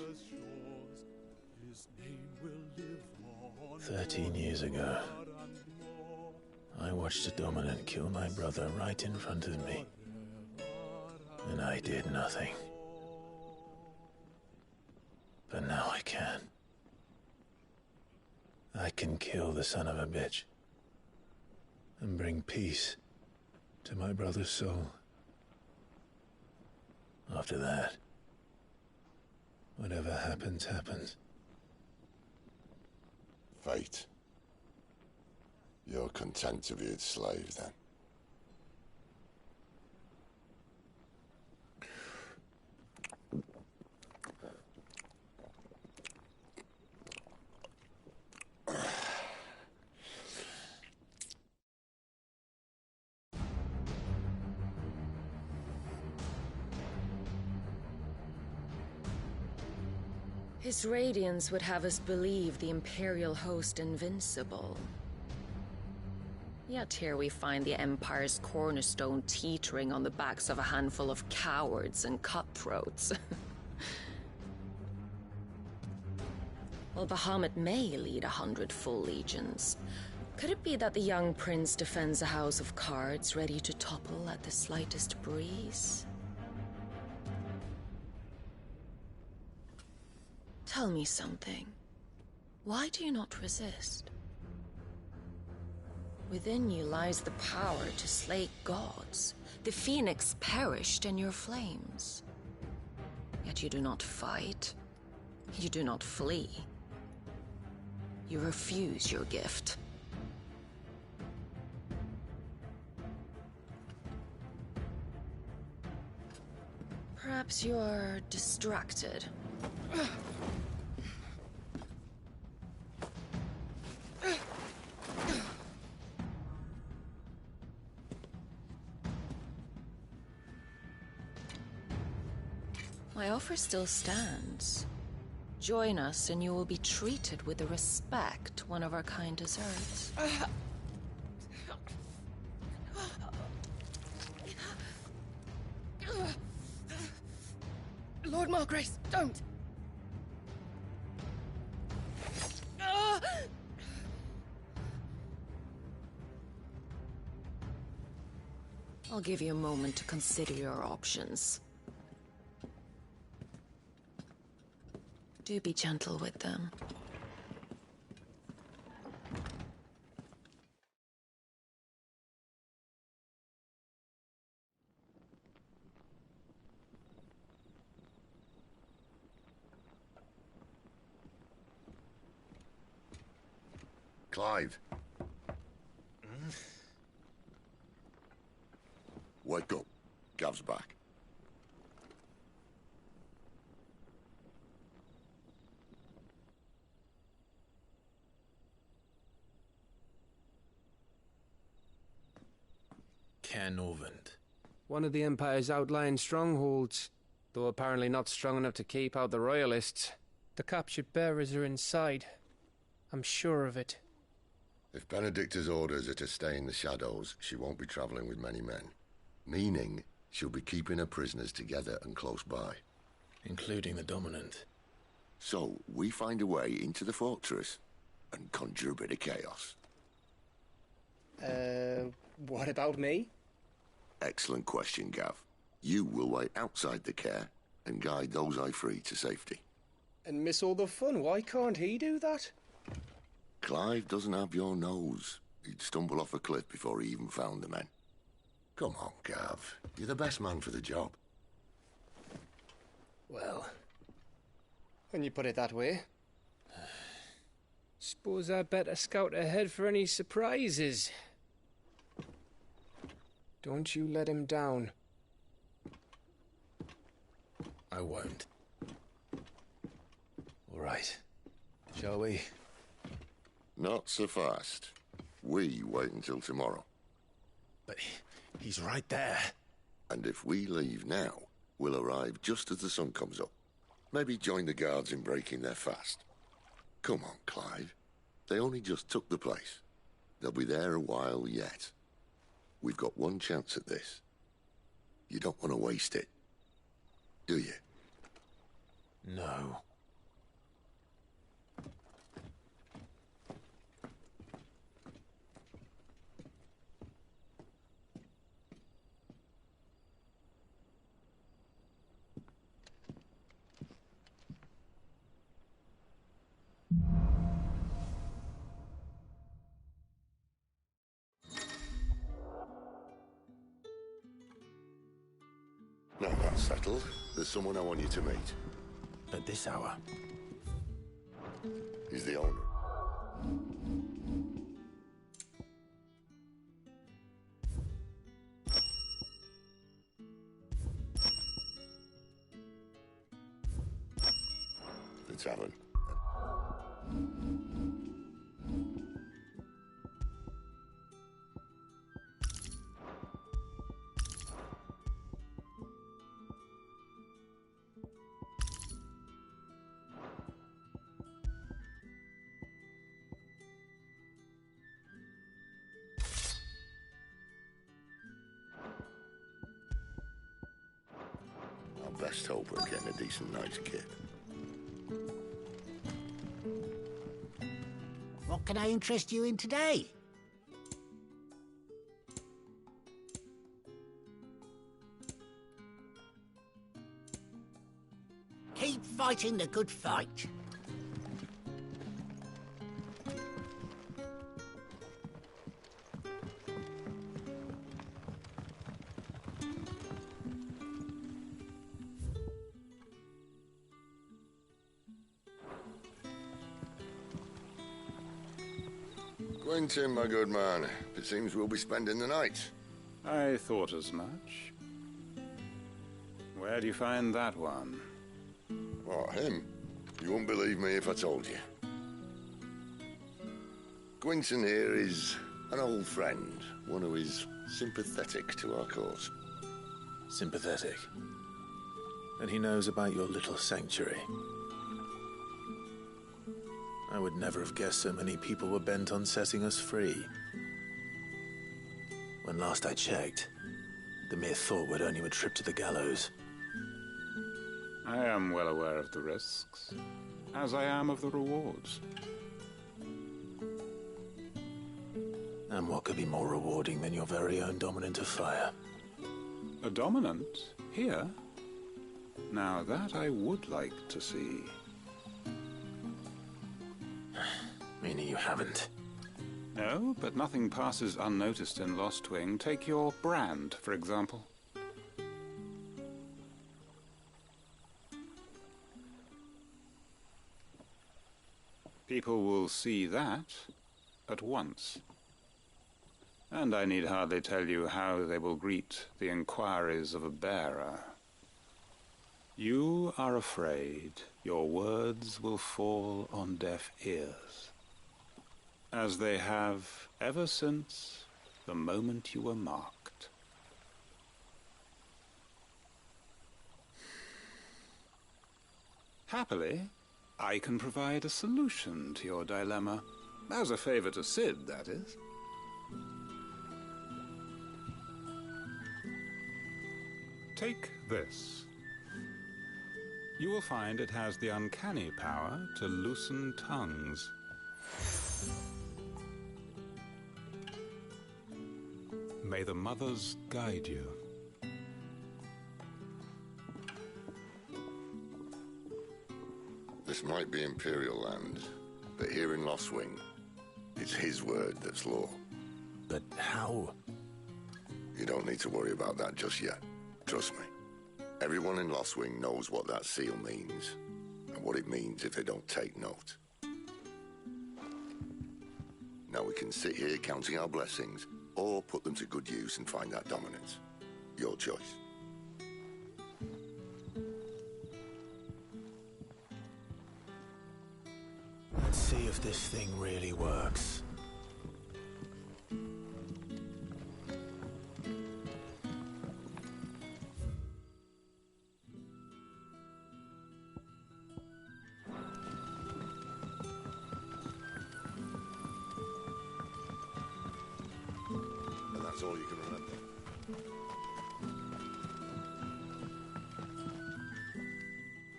Speaker 2: 13 years ago, I watched a dominant kill my brother right in front of me. And I did nothing. But now I can. I can kill the son of a bitch. And bring peace to my brother's soul. After that, whatever happens, happens.
Speaker 5: Fate. You're content to be its slave, then?
Speaker 6: His radiance would have us believe the Imperial host invincible. Yet here we find the Empire's cornerstone teetering on the backs of a handful of cowards and cutthroats. Well, Bahamut may lead 100 full legions. Could it be that the young prince defends a house of cards ready to topple at the slightest breeze? Tell me something. Why do you not resist? Within you lies the power to slay gods. The phoenix perished in your flames. Yet you do not fight. You do not flee. You refuse your gift. Perhaps you're distracted. My offer still stands. Join us and you will be treated with the respect one of our kind deserves.
Speaker 18: Lord Margrace, don't!
Speaker 6: I'll give you a moment to consider your options. Do be gentle with them.
Speaker 5: Clive. Wake up. Gav's back.
Speaker 2: Caernarvon.
Speaker 16: One of the Empire's outlying strongholds, though apparently not strong enough to keep out the Royalists. The captured bearers are inside. I'm sure of it.
Speaker 5: If Benedicta's orders are to stay in the shadows, she won't be traveling with many men. Meaning, she'll be keeping her prisoners together and close by.
Speaker 2: Including the Dominant.
Speaker 5: So, we find a way into the fortress and conjure a bit of chaos.
Speaker 16: What about me?
Speaker 5: Excellent question, Gav. You will wait outside the care and guide those I free to safety.
Speaker 16: And miss all the fun. Why can't he do that?
Speaker 5: Clive doesn't have your nose. He'd stumble off a cliff before he even found the men. Come on, Gav. You're the best man for the job.
Speaker 16: Well, when you put it that way. Suppose I'd better scout ahead for any surprises. Don't you let him down.
Speaker 2: I won't. All right. Shall we?
Speaker 5: Not so fast. We wait until tomorrow.
Speaker 2: But he's right there.
Speaker 5: And if we leave now, we'll arrive just as the sun comes up. Maybe join the guards in breaking their fast. Come on, Clive. They only just took the place. They'll be there a while yet. We've got one chance at this. You don't want to waste it, do you?
Speaker 2: No.
Speaker 5: Now that's settled. There's someone I want you to meet.
Speaker 2: At this hour?
Speaker 5: He's the owner. The tavern. Best hope we're getting a decent night's kit.
Speaker 19: What can I interest you in today? Keep fighting the good fight.
Speaker 5: Quentin, my good man. It seems we'll be spending the night.
Speaker 20: I thought as much. Where do you find that one?
Speaker 5: What, him? You wouldn't believe me if I told you. Quentin here is an old friend, one who is sympathetic to our cause.
Speaker 2: Sympathetic? And he knows about your little sanctuary. I would never have guessed so many people were bent on setting us free. When last I checked, the mere thought would earn you a trip to the gallows.
Speaker 20: I am well aware of the risks, as I am of the rewards.
Speaker 2: And what could be more rewarding than your very own Dominant of Fire?
Speaker 20: A Dominant? Here? Now that I would like to see.
Speaker 2: Meaning you haven't?
Speaker 20: No, but nothing passes unnoticed in Lostwing. Take your brand, for example. People will see that at once. And I need hardly tell you how they will greet the inquiries of a bearer. You are afraid your words will fall on deaf ears, as they have ever since the moment you were marked. Happily, I can provide a solution to your dilemma. As a favor to Cid, that is. Take this. You will find it has the uncanny power to loosen tongues. May the mothers guide you.
Speaker 5: This might be Imperial land, but here in Lostwing, it's his word that's law.
Speaker 2: But how?
Speaker 5: You don't need to worry about that just yet. Trust me. Everyone in Lostwing knows what that seal means, and what it means if they don't take note. Now we can sit here counting our blessings, or put them to good use and find that dominance. Your choice.
Speaker 2: Let's see if this thing really works.
Speaker 5: And that's all you can remember.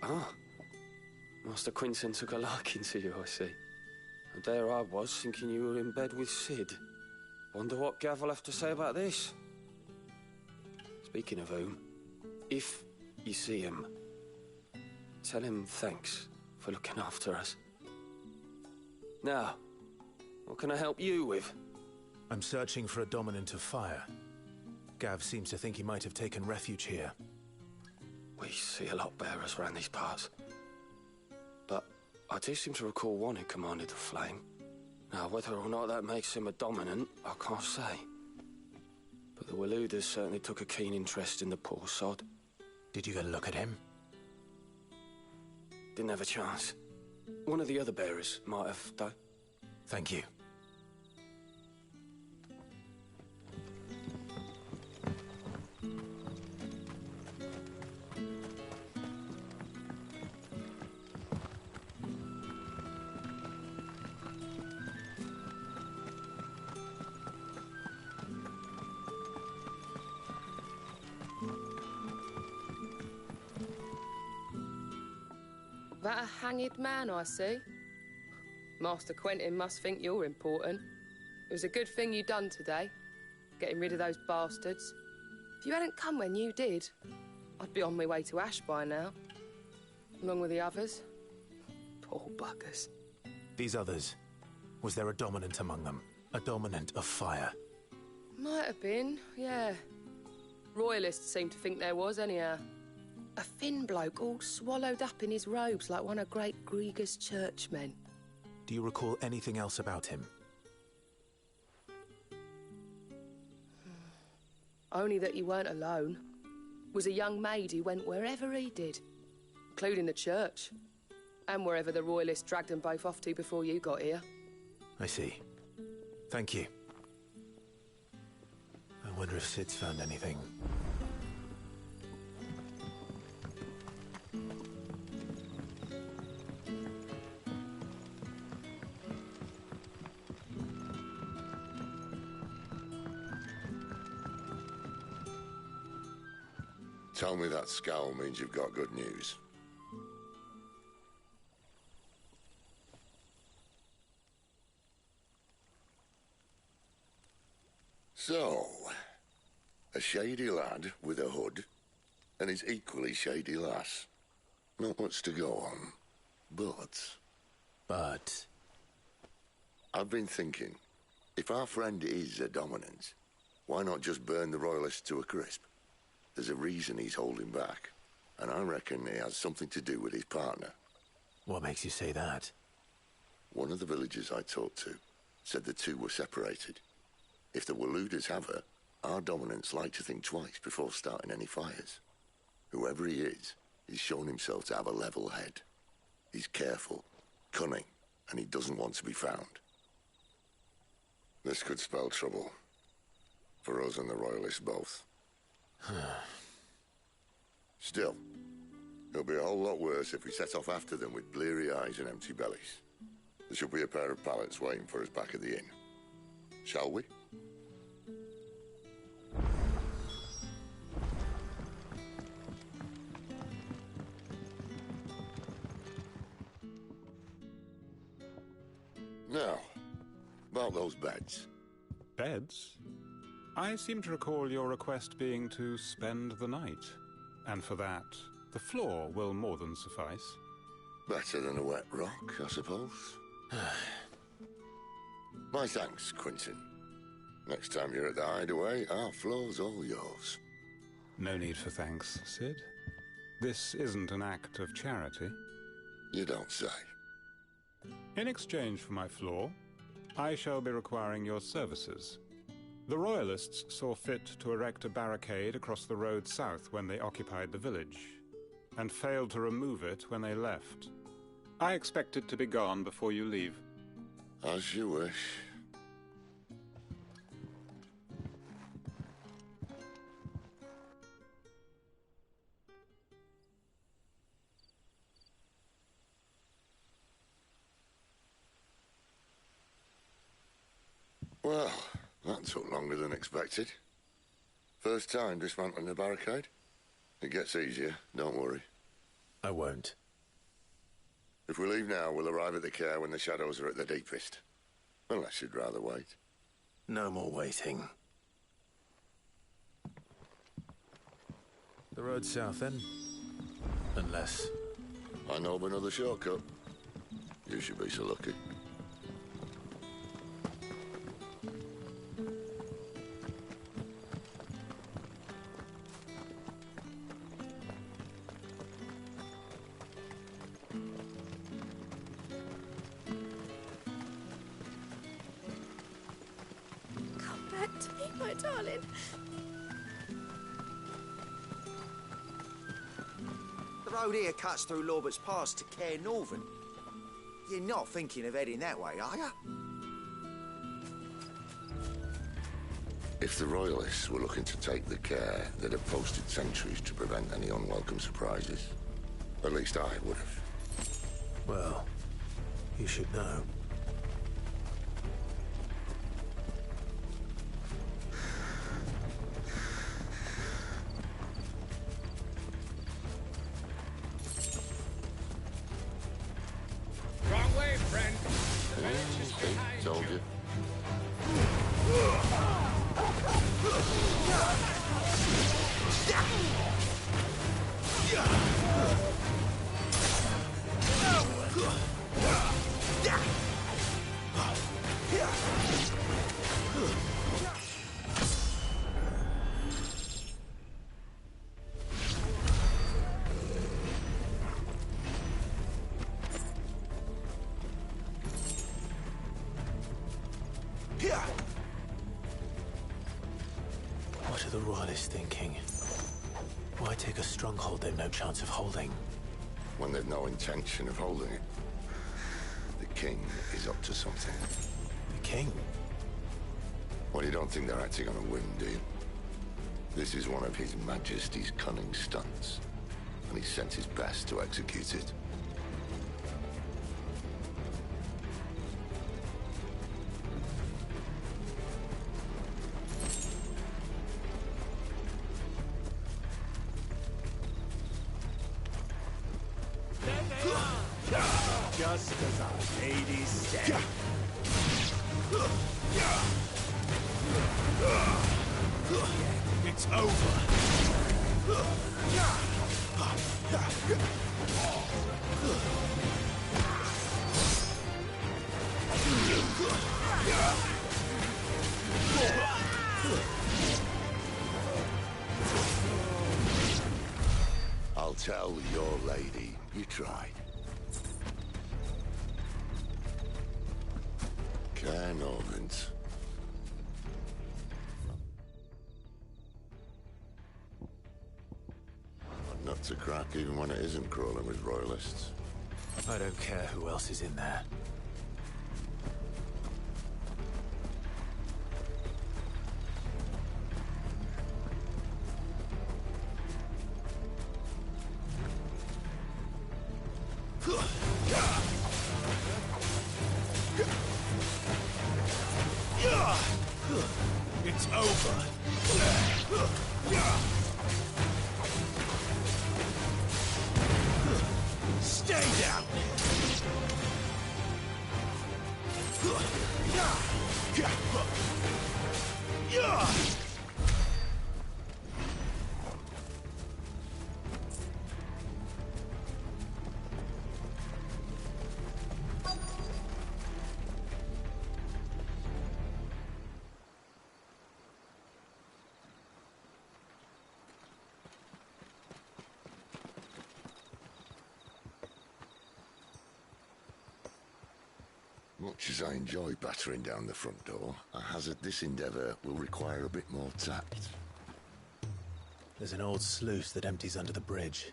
Speaker 21: Ah. Master Quinton took a liking to you, I see. And there I was, thinking you were in bed with Cid. Wonder what Gav will have to say about this. Speaking of whom, if you see him, tell him thanks for looking after us. Now, what can I help you with?
Speaker 2: I'm searching for a dominant of fire. Gav seems to think he might have taken refuge here.
Speaker 21: We see a lot bearers around these parts. But I do seem to recall one who commanded the flame. Now, whether or not that makes him a dominant, I can't say. But the Waluders certainly took a keen interest in the poor sod.
Speaker 2: Did you get a look at him?
Speaker 21: Didn't have a chance. One of the other bearers might have, though.
Speaker 2: Thank you.
Speaker 18: That a hanged man, I see. Master Quentin must think you're important. It was a good thing you done today, getting rid of those bastards. If you hadn't come when you did, I'd be on my way to Ash by now, along with the others. Poor buggers.
Speaker 2: These others, was there a dominant among them? A dominant of fire?
Speaker 18: Might have been, yeah. Royalists seem to think there was, anyhow. A thin bloke all swallowed up in his robes like one of Great Gregor's churchmen.
Speaker 2: Do you recall anything else about him?
Speaker 18: Only that he weren't alone. Was a young maid who went wherever he did, including the church, and wherever the Royalists dragged them both off to before you got here.
Speaker 2: I see. Thank you. I wonder if Cid's found anything.
Speaker 5: Tell me that scowl means you've got good news. So, a shady lad with a hood, and his equally shady lass. Not much to go on, but... I've been thinking, if our friend is a dominant, why not just burn the Royalists to a crisp? There's a reason he's holding back, and I reckon it has something to do with his partner.
Speaker 2: What makes you say that?
Speaker 5: One of the villagers I talked to said the two were separated. If the Waluders have her, our dominants like to think twice before starting any fires. Whoever he is, he's shown himself to have a level head. He's careful, cunning, and he doesn't want to be found. This could spell trouble. For us and the Royalists both. Still, it'll be a whole lot worse if we set off after them with bleary eyes and empty bellies. There should be a pair of pallets waiting for us back at the inn. Shall we? Now, about those beds.
Speaker 20: Beds? I seem to recall your request being to spend the night. And for that, the floor will more than suffice.
Speaker 5: Better than a wet rock, I suppose. My thanks, Quentin. Next time you're at the Hideaway, our floor's all yours.
Speaker 20: No need for thanks, Sid. This isn't an act of charity.
Speaker 5: You don't say.
Speaker 20: In exchange for my floor, I shall be requiring your services. The Royalists saw fit to erect a barricade across the road south when they occupied the village, and failed to remove it when they left. I expect it to be gone before you leave.
Speaker 5: As you wish. Well, that took longer than expected. First time dismantling the barricade? It gets easier, don't worry.
Speaker 2: I won't.
Speaker 5: If we leave now, we'll arrive at the Care when the shadows are at the deepest. Unless you'd rather wait.
Speaker 2: No more waiting. The road south, then? Unless...
Speaker 5: I know of another shortcut. You should be so lucky.
Speaker 6: Darling.
Speaker 4: The road here cuts through Lorbert's Pass to Care Northern. You're not thinking of heading that way, are you?
Speaker 5: If the Royalists were looking to take the Care, they'd have posted sentries to prevent any unwelcome surprises. At least I would have.
Speaker 2: Well, you should know.
Speaker 5: Told you.
Speaker 2: What are the Royalists thinking? Why take a stronghold they've no chance of holding?
Speaker 5: When they've no intention of holding it. The King is up to something.
Speaker 2: The King?
Speaker 5: Well, you don't think they're acting on a whim, do you? This is one of His Majesty's cunning stunts, and he sent his best to execute it.
Speaker 1: Just as our lady said. It's over.
Speaker 5: I'll tell your lady you tried. Care Northern's. Not to crack even when it isn't crawling with Royalists.
Speaker 2: I don't care who else is in there. Stay down!
Speaker 5: Much as I enjoy battering down the front door, I hazard this endeavour will require a bit more tact.
Speaker 2: There's an old sluice that empties under the bridge.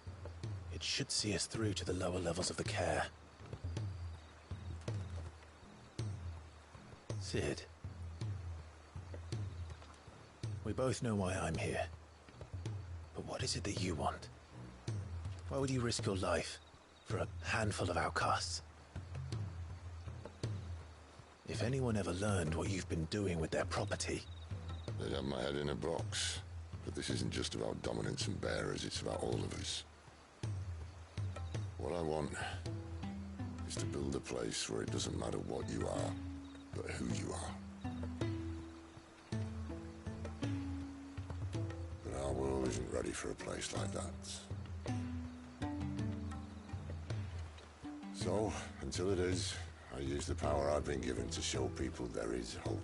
Speaker 2: It should see us through to the lower levels of the care. Cid. We both know why I'm here. But what is it that you want? Why would you risk your life for a handful of outcasts? If anyone ever learned what you've been doing with their property...
Speaker 5: They'd have my head in a box. But this isn't just about dominance and bearers, it's about all of us. What I want is to build a place where it doesn't matter what you are, but who you are. But our world isn't ready for a place like that. So, until it is, I use the power I've been given to show people there is hope.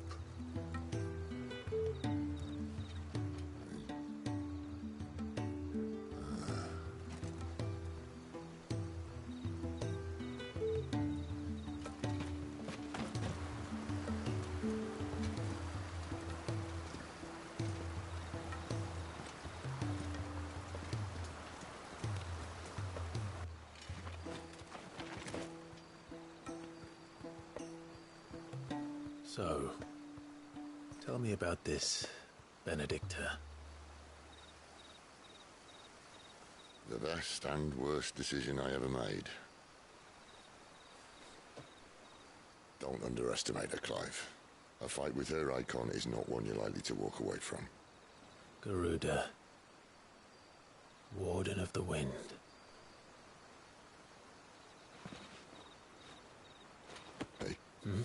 Speaker 2: So, tell me about this Benedicta.
Speaker 5: The best and worst decision I ever made. Don't underestimate her, Clive. A fight with her icon is not one you're likely to walk away from.
Speaker 2: Garuda. Warden of the Wind.
Speaker 5: Hey.
Speaker 2: Hmm?